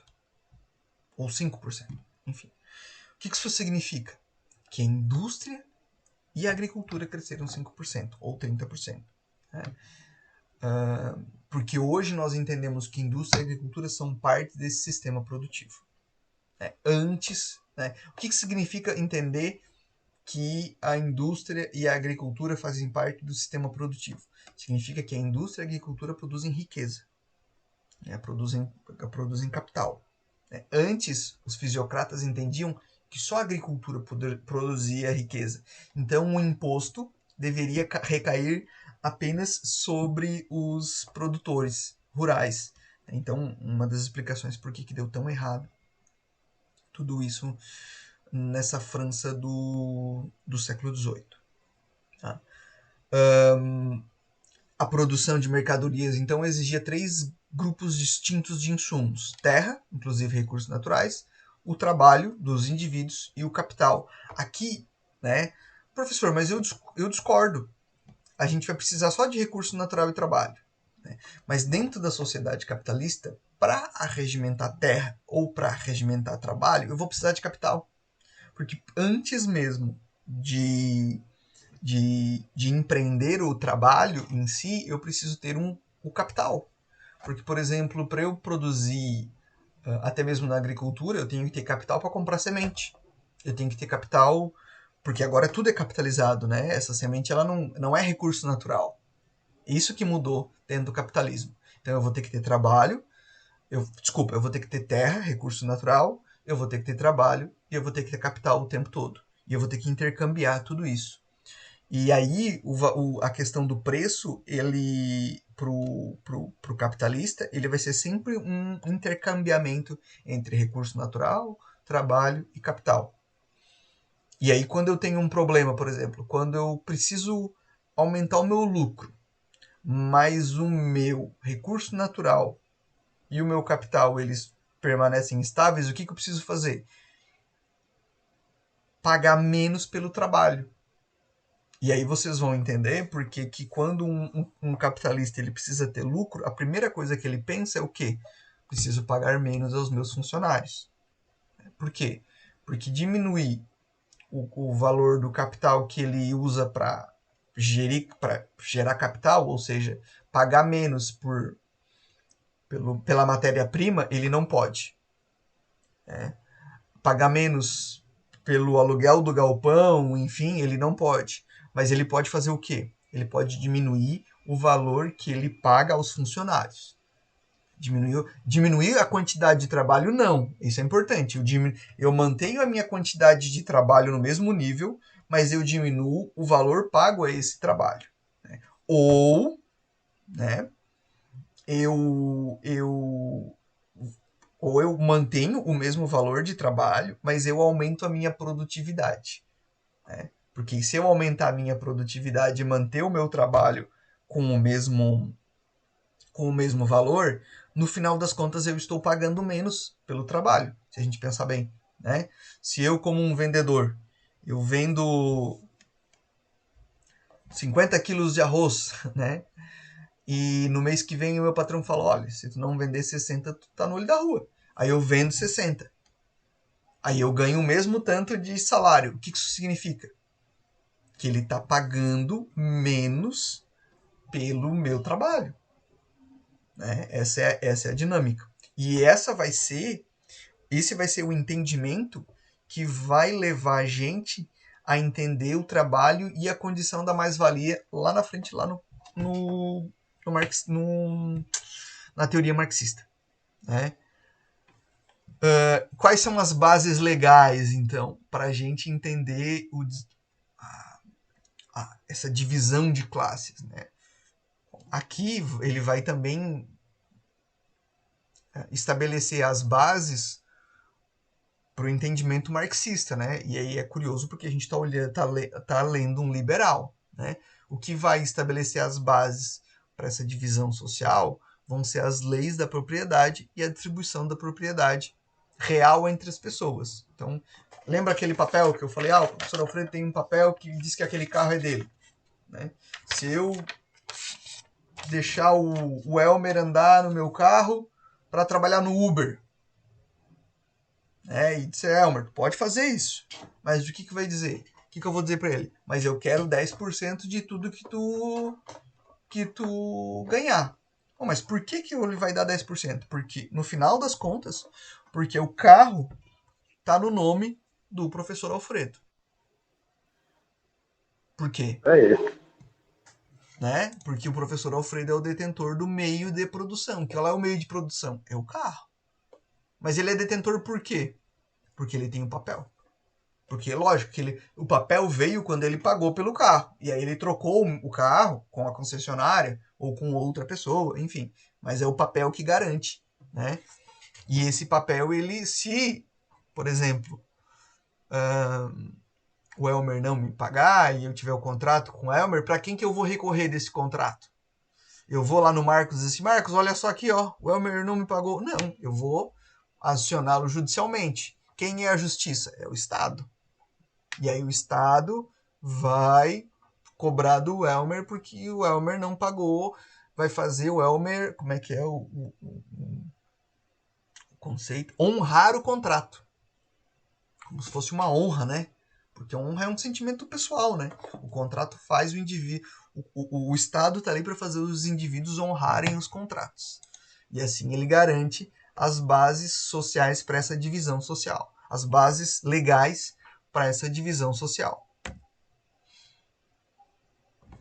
ou 5%, enfim. O que isso significa? Que a indústria e a agricultura cresceram 5% ou 30%. Né? Porque hoje nós entendemos que indústria e agricultura são parte desse sistema produtivo. Né? Antes, né? O que significa entender que a indústria e a agricultura fazem parte do sistema produtivo? Significa que a indústria e a agricultura produzem riqueza, né? produzem capital. Né? Antes, os fisiocratas entendiam que só a agricultura produzia riqueza. Então, o imposto deveria recair apenas sobre os produtores rurais. Então, uma das explicações por que deu tão errado tudo isso nessa França do século XVIII. Tá? A produção de mercadorias, então, exigia três grupos distintos de insumos: terra, inclusive recursos naturais, o trabalho dos indivíduos e o capital. Aqui, né, professor, mas eu discordo. A gente vai precisar só de recurso natural e trabalho. Né? Mas dentro da sociedade capitalista, para arregimentar terra ou para arregimentar trabalho, eu vou precisar de capital. Porque antes mesmo de empreender o trabalho em si, eu preciso ter o capital. Porque, por exemplo, para eu produzir, até mesmo na agricultura, eu tenho que ter capital para comprar semente. Eu tenho que ter capital, porque agora tudo é capitalizado, né? Essa semente ela não é recurso natural. Isso que mudou dentro do capitalismo. Então eu vou ter que ter trabalho, eu vou ter que ter terra, recurso natural, eu vou ter que ter trabalho e eu vou ter que ter capital o tempo todo. E eu vou ter que intercambiar tudo isso. E aí a questão do preço, ele pro capitalista, ele vai ser sempre um intercambiamento entre recurso natural, trabalho e capital. E aí quando eu tenho um problema, por exemplo, quando eu preciso aumentar o meu lucro, mas o meu recurso natural e o meu capital, eles permanecem estáveis, o que eu preciso fazer? Pagar menos pelo trabalho. E aí vocês vão entender porque que quando um capitalista ele precisa ter lucro, a primeira coisa que ele pensa é o quê? Preciso pagar menos aos meus funcionários. Por quê? Porque diminuir o valor do capital que ele usa para gerar capital, ou seja, pagar menos pela matéria-prima, ele não pode. Pagar menos pelo aluguel do galpão, enfim, ele não pode. Mas ele pode fazer o quê? Ele pode diminuir o valor que ele paga aos funcionários. Diminuir a quantidade de trabalho, não. Isso é importante. Eu mantenho a minha quantidade de trabalho no mesmo nível, mas eu diminuo o valor pago a esse trabalho. Né? Ou, né, eu, eu, ou eu mantenho o mesmo valor de trabalho, mas eu aumento a minha produtividade. Né? Porque se eu aumentar a minha produtividade e manter o meu trabalho com o mesmo valor, no final das contas eu estou pagando menos pelo trabalho, se a gente pensar bem. Né? Se eu, como um vendedor, eu vendo 50 quilos de arroz, né? E no mês que vem o meu patrão fala, olha, se tu não vender 60, tu tá no olho da rua. Aí eu vendo 60. Aí eu ganho o mesmo tanto de salário. O que isso significa? Que ele está pagando menos pelo meu trabalho. Né? Essa é a dinâmica. E esse vai ser o entendimento que vai levar a gente a entender o trabalho e a condição da mais-valia lá na frente, lá na teoria marxista. Né? Quais são as bases legais, então, para a gente entender essa divisão de classes? Né? Aqui ele vai também estabelecer as bases para o entendimento marxista, né? E aí é curioso porque a gente tá lendo um liberal, né? O que vai estabelecer as bases para essa divisão social vão ser as leis da propriedade e a distribuição da propriedade real entre as pessoas. Então, lembra aquele papel que eu falei? O professor Alfredo tem um papel que diz que aquele carro é dele. Né? Se eu deixar o Elmer andar no meu carro para trabalhar no Uber, e disser, Elmer, tu pode fazer isso. Mas o que vai dizer? O que eu vou dizer para ele? Mas eu quero 10% de tudo que tu ganhar. Mas por que ele vai dar 10%? Porque, no final das contas, porque o carro tá no nome do professor Alfredo. Por quê? É isso. Né? Porque o professor Alfredo é o detentor do meio de produção. Que lá é o meio de produção? É o carro. Mas ele é detentor por quê? Porque ele tem o papel. Porque, lógico, que o papel veio quando ele pagou pelo carro. E aí ele trocou o carro com a concessionária ou com outra pessoa, enfim. Mas é o papel que garante. Né? E esse papel, se, por exemplo, o Elmer não me pagar e eu tiver o contrato com o Elmer, para quem que eu vou recorrer desse contrato? Eu vou lá no Marcos e dizer assim, Marcos, olha só aqui, ó, o Elmer não me pagou. Não, eu vou acioná-lo judicialmente. Quem é a justiça? É o Estado. E aí o Estado vai cobrar do Elmer porque o Elmer não pagou, vai fazer o Elmer, como é que é o conceito? Honrar o contrato. Como se fosse uma honra, né? Porque honra é um sentimento pessoal, né? O contrato faz o indivíduo... O Estado está ali para fazer os indivíduos honrarem os contratos. E assim ele garante as bases sociais para essa divisão social. As bases legais para essa divisão social.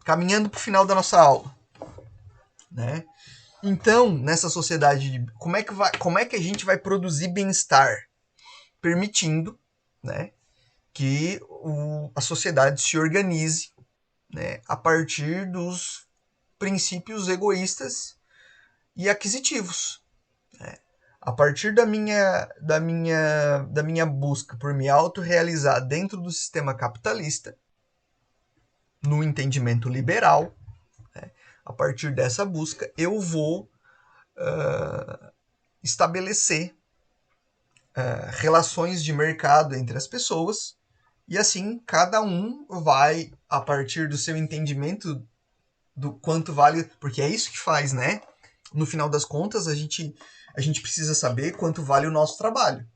Caminhando para o final da nossa aula. Né? Então, nessa sociedade, como é que a gente vai produzir bem-estar? Permitindo, né, que a sociedade se organize, né, a partir dos princípios egoístas e aquisitivos. Né? A partir da minha busca por me autorrealizar dentro do sistema capitalista, no entendimento liberal, né, a partir dessa busca, eu vou estabelecer relações de mercado entre as pessoas E assim, cada um vai, a partir do seu entendimento do quanto vale, porque é isso que faz, né? No final das contas, a gente precisa saber quanto vale o nosso trabalho.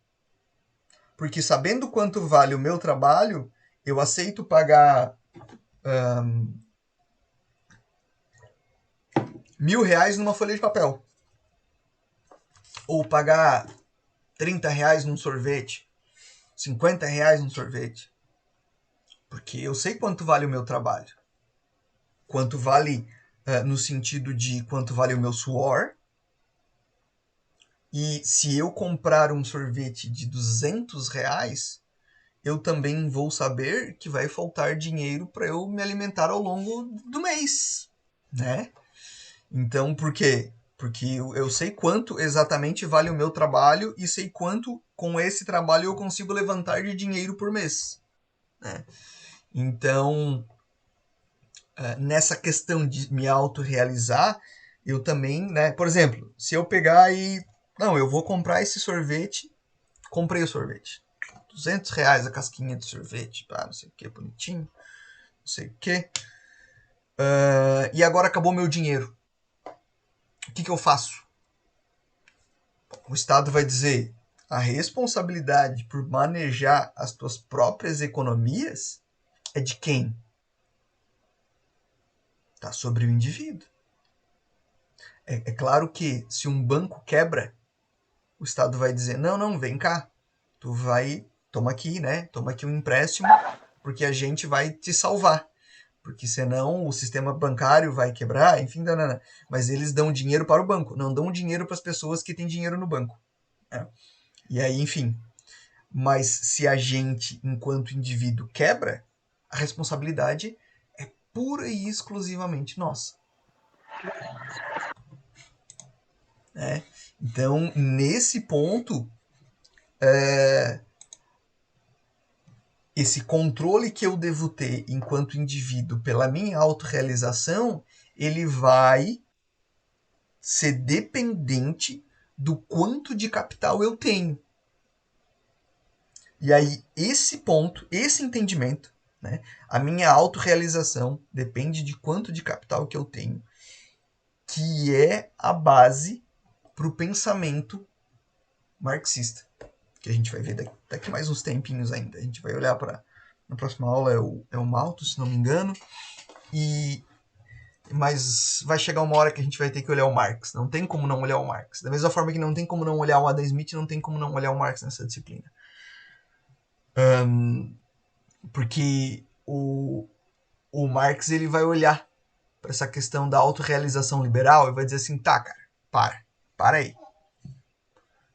Porque sabendo quanto vale o meu trabalho, eu aceito pagar R$ 1.000 numa folha de papel. Ou pagar R$ 30 num sorvete. R$ 50 num sorvete. Porque eu sei quanto vale o meu trabalho. Quanto vale no sentido de quanto vale o meu suor. E se eu comprar um sorvete de R$ 200, eu também vou saber que vai faltar dinheiro para eu me alimentar ao longo do mês, né? Então, por quê? Porque eu sei quanto exatamente vale o meu trabalho e sei quanto com esse trabalho eu consigo levantar de dinheiro por mês, né? Então, nessa questão de me autorrealizar, eu também, né? Por exemplo, se eu pegar e... Não, eu vou comprar esse sorvete, comprei o sorvete. R$ 200 a casquinha de sorvete, pá, não sei o que, bonitinho, não sei o que. E agora acabou meu dinheiro. O que eu faço? O Estado vai dizer: a responsabilidade por manejar as tuas próprias economias é de quem? Está sobre o indivíduo. É claro que se um banco quebra, o Estado vai dizer: não, não, vem cá, tu vai, toma aqui, né? Toma aqui um empréstimo, porque a gente vai te salvar. Porque senão o sistema bancário vai quebrar, enfim, danana. Mas eles dão dinheiro para o banco, não dão dinheiro para as pessoas que têm dinheiro no banco, né? E aí, enfim. Mas se a gente, enquanto indivíduo, quebra, a responsabilidade é pura e exclusivamente nossa, né? Então, nesse ponto, esse controle que eu devo ter enquanto indivíduo pela minha autorrealização, ele vai ser dependente do quanto de capital eu tenho. E aí, esse ponto, esse entendimento, né, a minha autorrealização depende de quanto de capital que eu tenho, que é a base para o pensamento marxista, que a gente vai ver daqui mais uns tempinhos ainda. A gente vai olhar para... Na próxima aula é o Malthus, se não me engano, mas vai chegar uma hora que a gente vai ter que olhar o Marx. Não tem como não olhar o Marx. Da mesma forma que não tem como não olhar o Adam Smith, não tem como não olhar o Marx nessa disciplina. Porque o Marx ele vai olhar para essa questão da autorrealização liberal e vai dizer assim, tá, cara, para aí.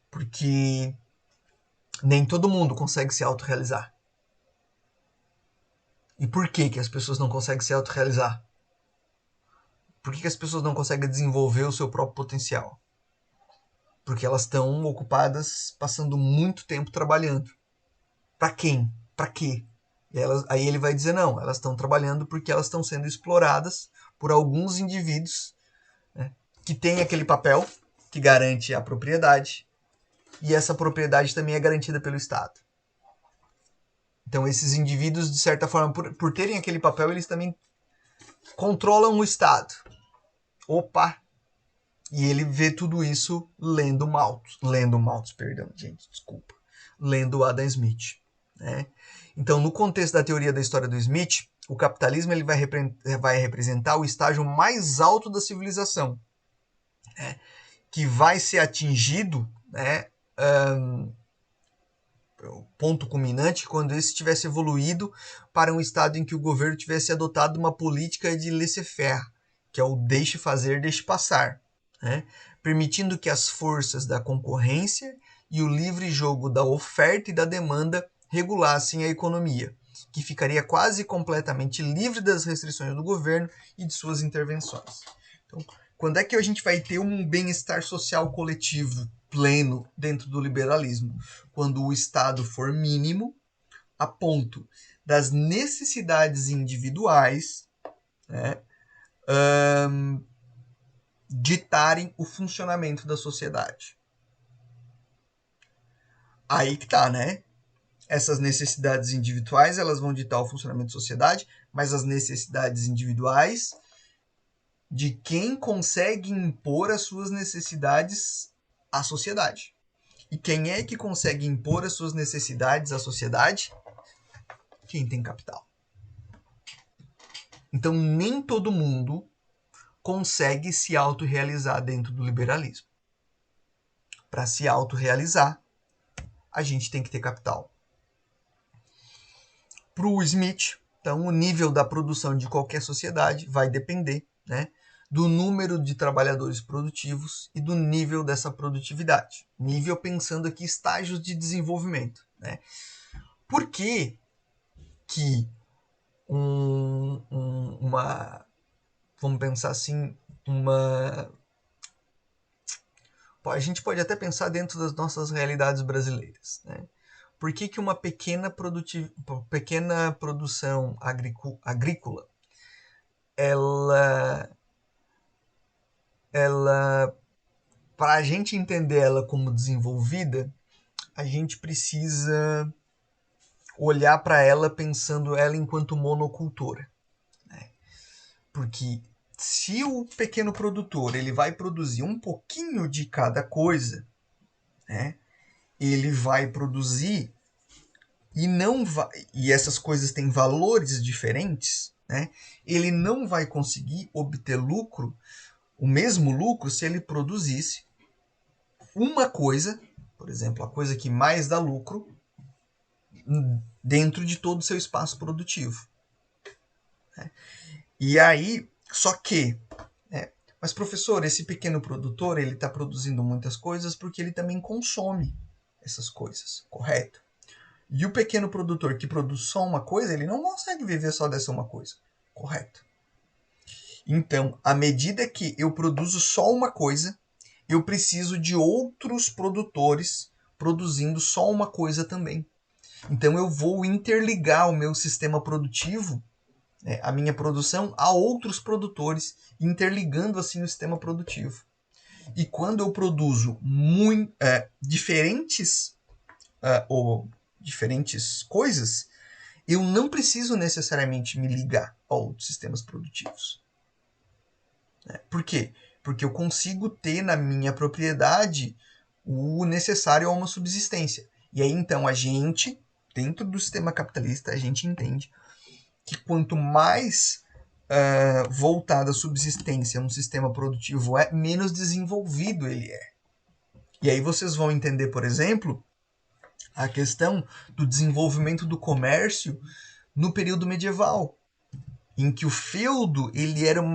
Porque nem todo mundo consegue se autorrealizar. E por que as pessoas não conseguem se autorrealizar? Por que as pessoas não conseguem desenvolver o seu próprio potencial? Porque elas estão ocupadas passando muito tempo trabalhando. Para quem? Para quê? Aí ele vai dizer, não, elas estão trabalhando porque elas estão sendo exploradas por alguns indivíduos, né, que têm aquele papel que garante a propriedade, e essa propriedade também é garantida pelo Estado. Então esses indivíduos, de certa forma, por terem aquele papel, eles também controlam o Estado. Opa! E ele vê tudo isso lendo Malthus, perdão, gente, desculpa. Lendo Adam Smith, né? Então, no contexto da teoria da história do Smith, o capitalismo ele vai representar o estágio mais alto da civilização, né? Que vai ser atingido, né, o ponto culminante quando esse tivesse evoluído para um estado em que o governo tivesse adotado uma política de laissez-faire, que é o deixe fazer, deixe passar, né? Permitindo que as forças da concorrência e o livre jogo da oferta e da demanda regulassem a economia, que ficaria quase completamente livre das restrições do governo e de suas intervenções. Então, quando é que a gente vai ter um bem-estar social coletivo pleno dentro do liberalismo? Quando o Estado for mínimo, a ponto das necessidades individuais, né, ditarem o funcionamento da sociedade. Aí que tá, né? essas necessidades individuais, elas vão ditar o funcionamento da sociedade, mas as necessidades individuais de quem consegue impor as suas necessidades à sociedade. E quem é que consegue impor as suas necessidades à sociedade? Quem tem capital. Então, nem todo mundo consegue se autorrealizar dentro do liberalismo. Para se autorrealizar, a gente tem que ter capital. Para o Smith, então, o nível da produção de qualquer sociedade vai depender, né, do número de trabalhadores produtivos e do nível dessa produtividade. Nível pensando aqui estágios de desenvolvimento. Né? Por que vamos pensar assim, a gente pode até pensar dentro das nossas realidades brasileiras. Né? Por que uma pequena produção agrícola, ela para a gente entender ela como desenvolvida, a gente precisa olhar para ela pensando ela enquanto monocultora. Né? Porque se o pequeno produtor ele vai produzir um pouquinho de cada coisa, né, ele vai produzir e essas coisas têm valores diferentes, né, ele não vai conseguir obter lucro, o mesmo lucro, se ele produzisse uma coisa, por exemplo, a coisa que mais dá lucro, dentro de todo o seu espaço produtivo. Né? E aí, só que, mas professor, esse pequeno produtor, ele está produzindo muitas coisas porque ele também consome essas coisas, correto? E o pequeno produtor que produz só uma coisa, ele não consegue viver só dessa uma coisa, correto? Então, à medida que eu produzo só uma coisa, eu preciso de outros produtores produzindo só uma coisa também. Então, eu vou interligar o meu sistema produtivo, a minha produção, a outros produtores, interligando assim o sistema produtivo. E quando eu produzo diferentes coisas, eu não preciso necessariamente me ligar a outros sistemas produtivos. Por quê? Porque eu consigo ter na minha propriedade o necessário a uma subsistência. E aí, então, a gente, dentro do sistema capitalista, a gente entende que quanto mais voltado à subsistência um sistema produtivo é, menos desenvolvido ele é. E aí vocês vão entender, por exemplo, a questão do desenvolvimento do comércio no período medieval, em que o feudo ele era um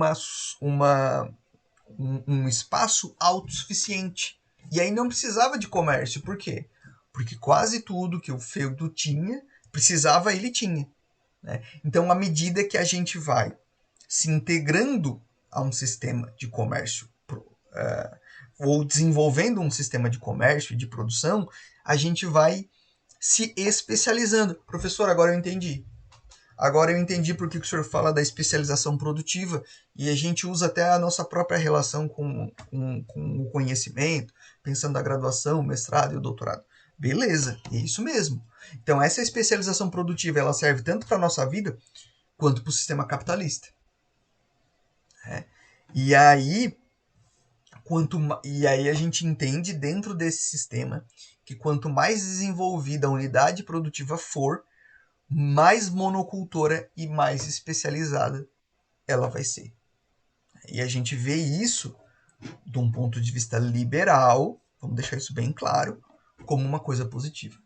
espaço autossuficiente. E aí não precisava de comércio. Por quê? Porque quase tudo que o feudo tinha, precisava, ele tinha. Né? Então, à medida que a gente vai se integrando a um sistema de comércio ou desenvolvendo um sistema de comércio e de produção, a gente vai se especializando. Professor, agora eu entendi. Agora eu entendi por que o senhor fala da especialização produtiva e a gente usa até a nossa própria relação com o conhecimento, pensando na graduação, mestrado e o doutorado. Beleza, é isso mesmo. Então essa especialização produtiva ela serve tanto para a nossa vida quanto para o sistema capitalista. E aí a gente entende dentro desse sistema que quanto mais desenvolvida a unidade produtiva for, mais monocultora e mais especializada ela vai ser. E a gente vê isso de um ponto de vista liberal, vamos deixar isso bem claro, como uma coisa positiva.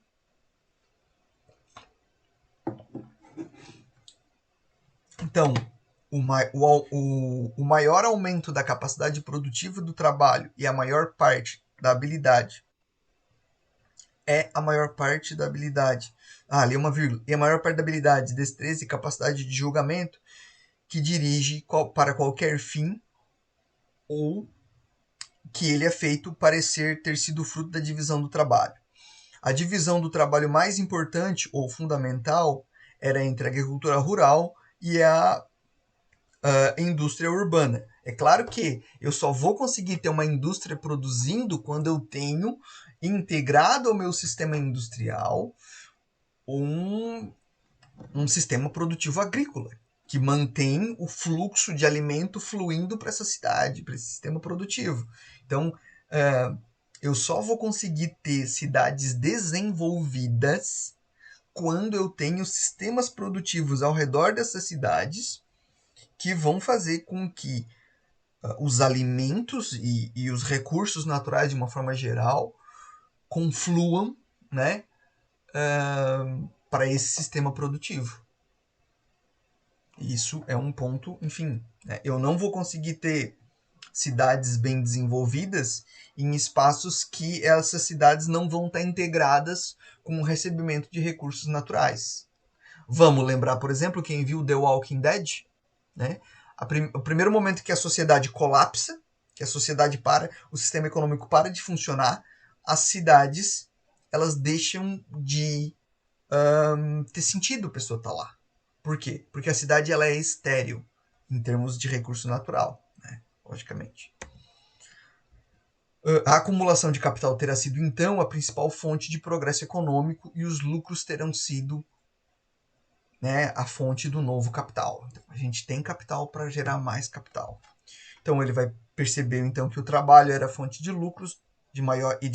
Então, o maior aumento da capacidade produtiva do trabalho e a maior parte da habilidade é a maior parte da habilidade. Ali é uma vírgula. E a maior parte da habilidade, destreza e capacidade de julgamento que dirige para qualquer fim ou que ele é feito parecer ter sido fruto da divisão do trabalho. A divisão do trabalho mais importante ou fundamental era entre a agricultura rural e a indústria urbana. É claro que eu só vou conseguir ter uma indústria produzindo quando eu tenho integrado ao meu sistema industrial um sistema produtivo agrícola, que mantém o fluxo de alimento fluindo para essa cidade, para esse sistema produtivo. Então, eu só vou conseguir ter cidades desenvolvidas quando eu tenho sistemas produtivos ao redor dessas cidades que vão fazer com que os alimentos e os recursos naturais, de uma forma geral, confluam, né, para esse sistema produtivo. Isso é um ponto, enfim, né, eu não vou conseguir ter cidades bem desenvolvidas em espaços que essas cidades não vão estar integradas com o recebimento de recursos naturais. Vamos lembrar, por exemplo, quem viu The Walking Dead, né? O primeiro momento que a sociedade colapsa, que a sociedade para, o sistema econômico para de funcionar, as cidades elas deixam de ter sentido a pessoa estar lá. Por quê? Porque a cidade ela é estéril em termos de recurso natural, né? Logicamente. A acumulação de capital terá sido, então, a principal fonte de progresso econômico e os lucros terão sido, né, a fonte do novo capital. Então, a gente tem capital para gerar mais capital. Então, ele vai perceber então, que o trabalho era a fonte de lucros de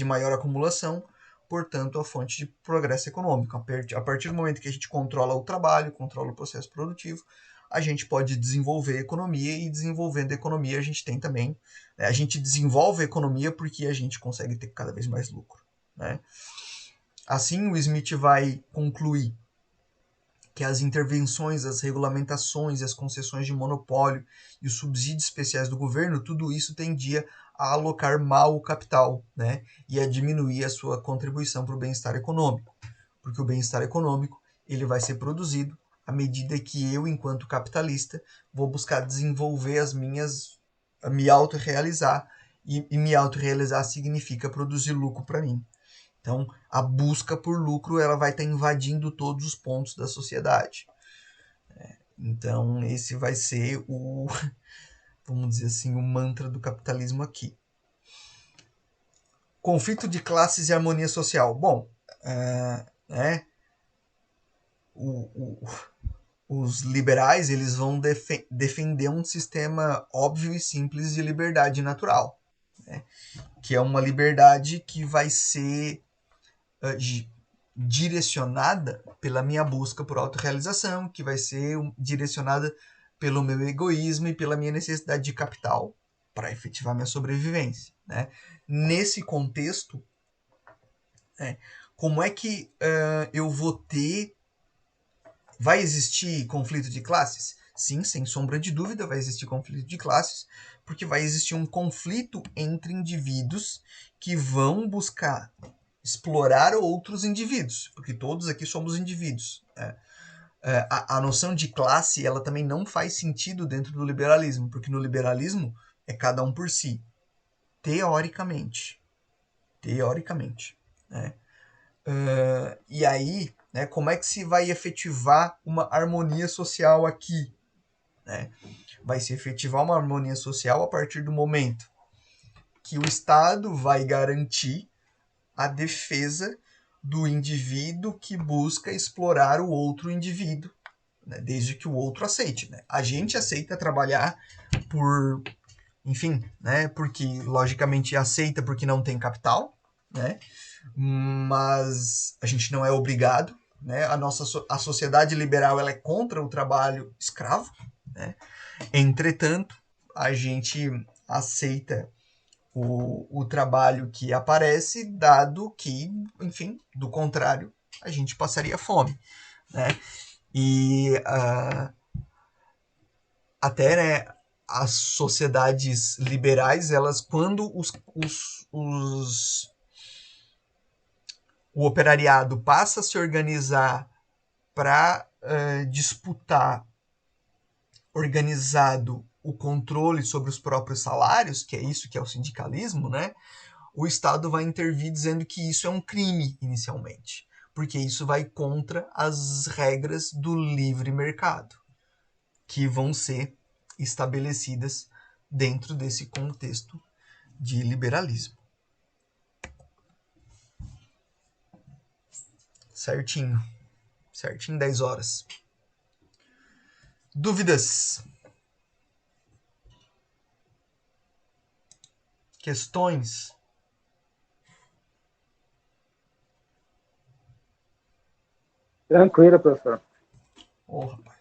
maior acumulação, portanto, a fonte de progresso econômico. A partir do momento que a gente controla o trabalho, controla o processo produtivo, a gente pode desenvolver a economia, e desenvolvendo a economia a gente tem também, né, a gente desenvolve a economia porque a gente consegue ter cada vez mais lucro, né? Assim, o Smith vai concluir que as intervenções, as regulamentações, as concessões de monopólio e os subsídios especiais do governo, tudo isso tendia a alocar mal o capital, né, e a diminuir a sua contribuição para o bem-estar econômico, porque o bem-estar econômico ele vai ser produzido à medida que eu, enquanto capitalista, vou buscar desenvolver me autorrealizar, e me autorrealizar significa produzir lucro para mim. Então, a busca por lucro ela vai estar invadindo todos os pontos da sociedade. Então, esse vai ser o, vamos dizer assim, o mantra do capitalismo aqui. Conflito de classes e harmonia social. Bom, né, os liberais eles vão defender um sistema óbvio e simples de liberdade natural, né, que é uma liberdade que vai ser direcionada pela minha busca por autorrealização, que vai ser direcionada pelo meu egoísmo e pela minha necessidade de capital para efetivar minha sobrevivência, né? Nesse contexto, como é que eu vou ter... Vai existir conflito de classes? Sim, sem sombra de dúvida vai existir conflito de classes, porque vai existir um conflito entre indivíduos que vão buscar explorar outros indivíduos, porque todos aqui somos indivíduos, né? A noção de classe ela também não faz sentido dentro do liberalismo, porque no liberalismo é cada um por si, teoricamente, né? E aí, né, como é que se vai efetivar uma harmonia social aqui, né? Vai se efetivar uma harmonia social a partir do momento que o Estado vai garantir a defesa do indivíduo que busca explorar o outro indivíduo, né, desde que o outro aceite, né? A gente aceita trabalhar por, enfim, né, porque logicamente aceita porque não tem capital, né? Mas a gente não é obrigado, né? A sociedade liberal ela é contra o trabalho escravo, né? Entretanto, a gente aceita o trabalho que aparece, dado que, enfim, do contrário, a gente passaria fome, né? E até, né, as sociedades liberais, elas, quando o operariado passa a se organizar para disputar organizado o controle sobre os próprios salários, que é isso que é o sindicalismo, né? O Estado vai intervir dizendo que isso é um crime inicialmente, porque isso vai contra as regras do livre mercado, que vão ser estabelecidas dentro desse contexto de liberalismo. Certinho. certinho, 10 horas. Dúvidas? Questões? Tranquilo, professor. Ô, rapaz.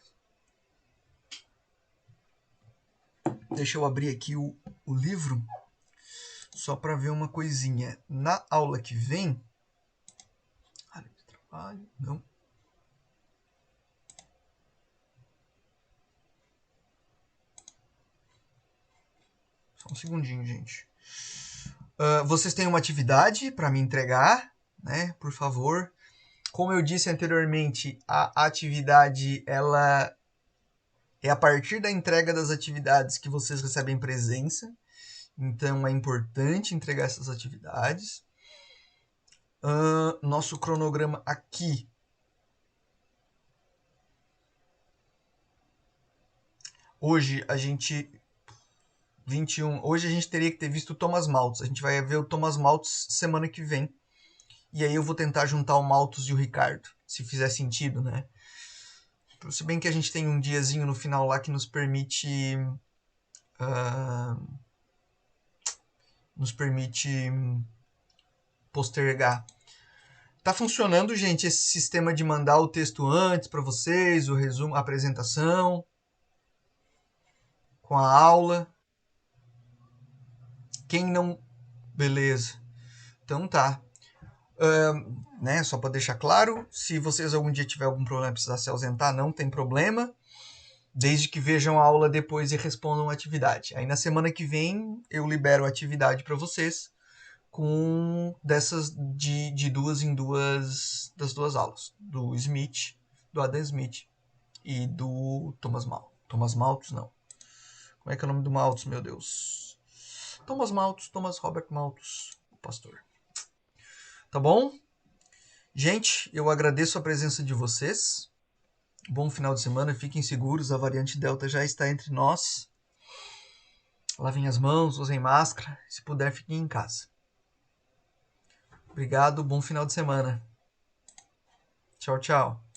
Deixa eu abrir aqui o livro, só para ver uma coisinha. Na aula que vem... área de trabalho, não. Só um segundinho, gente. Vocês têm uma atividade para me entregar, né? Por favor. Como eu disse anteriormente, a atividade ela é a partir da entrega das atividades que vocês recebem presença. Então é importante entregar essas atividades. Nosso cronograma aqui. Hoje a gente 21. Hoje a gente teria que ter visto o Thomas Malthus. A gente vai ver o Thomas Malthus semana que vem. E aí eu vou tentar juntar o Malthus e o Ricardo, se fizer sentido, né? Se bem que a gente tem um diazinho no final lá que nos permite postergar. Tá funcionando, gente, esse sistema de mandar o texto antes para vocês, o resumo, a apresentação com a aula. Quem não... Beleza. Então tá. Né, só para deixar claro, se vocês algum dia tiver algum problema e precisar se ausentar, não tem problema, desde que vejam a aula depois e respondam a atividade. Aí na semana que vem eu libero a atividade para vocês com dessas de duas em duas das duas aulas, do Smith, do Adam Smith e do Thomas Malthus. Thomas Malthus, não. Como é que é o nome do Malthus, meu Deus? Thomas Malthus, Thomas Robert Malthus, o pastor. Tá bom? Gente, eu agradeço a presença de vocês. Bom final de semana, fiquem seguros, a variante Delta já está entre nós. Lavem as mãos, usem máscara, se puder, fiquem em casa. Obrigado, bom final de semana. Tchau, tchau.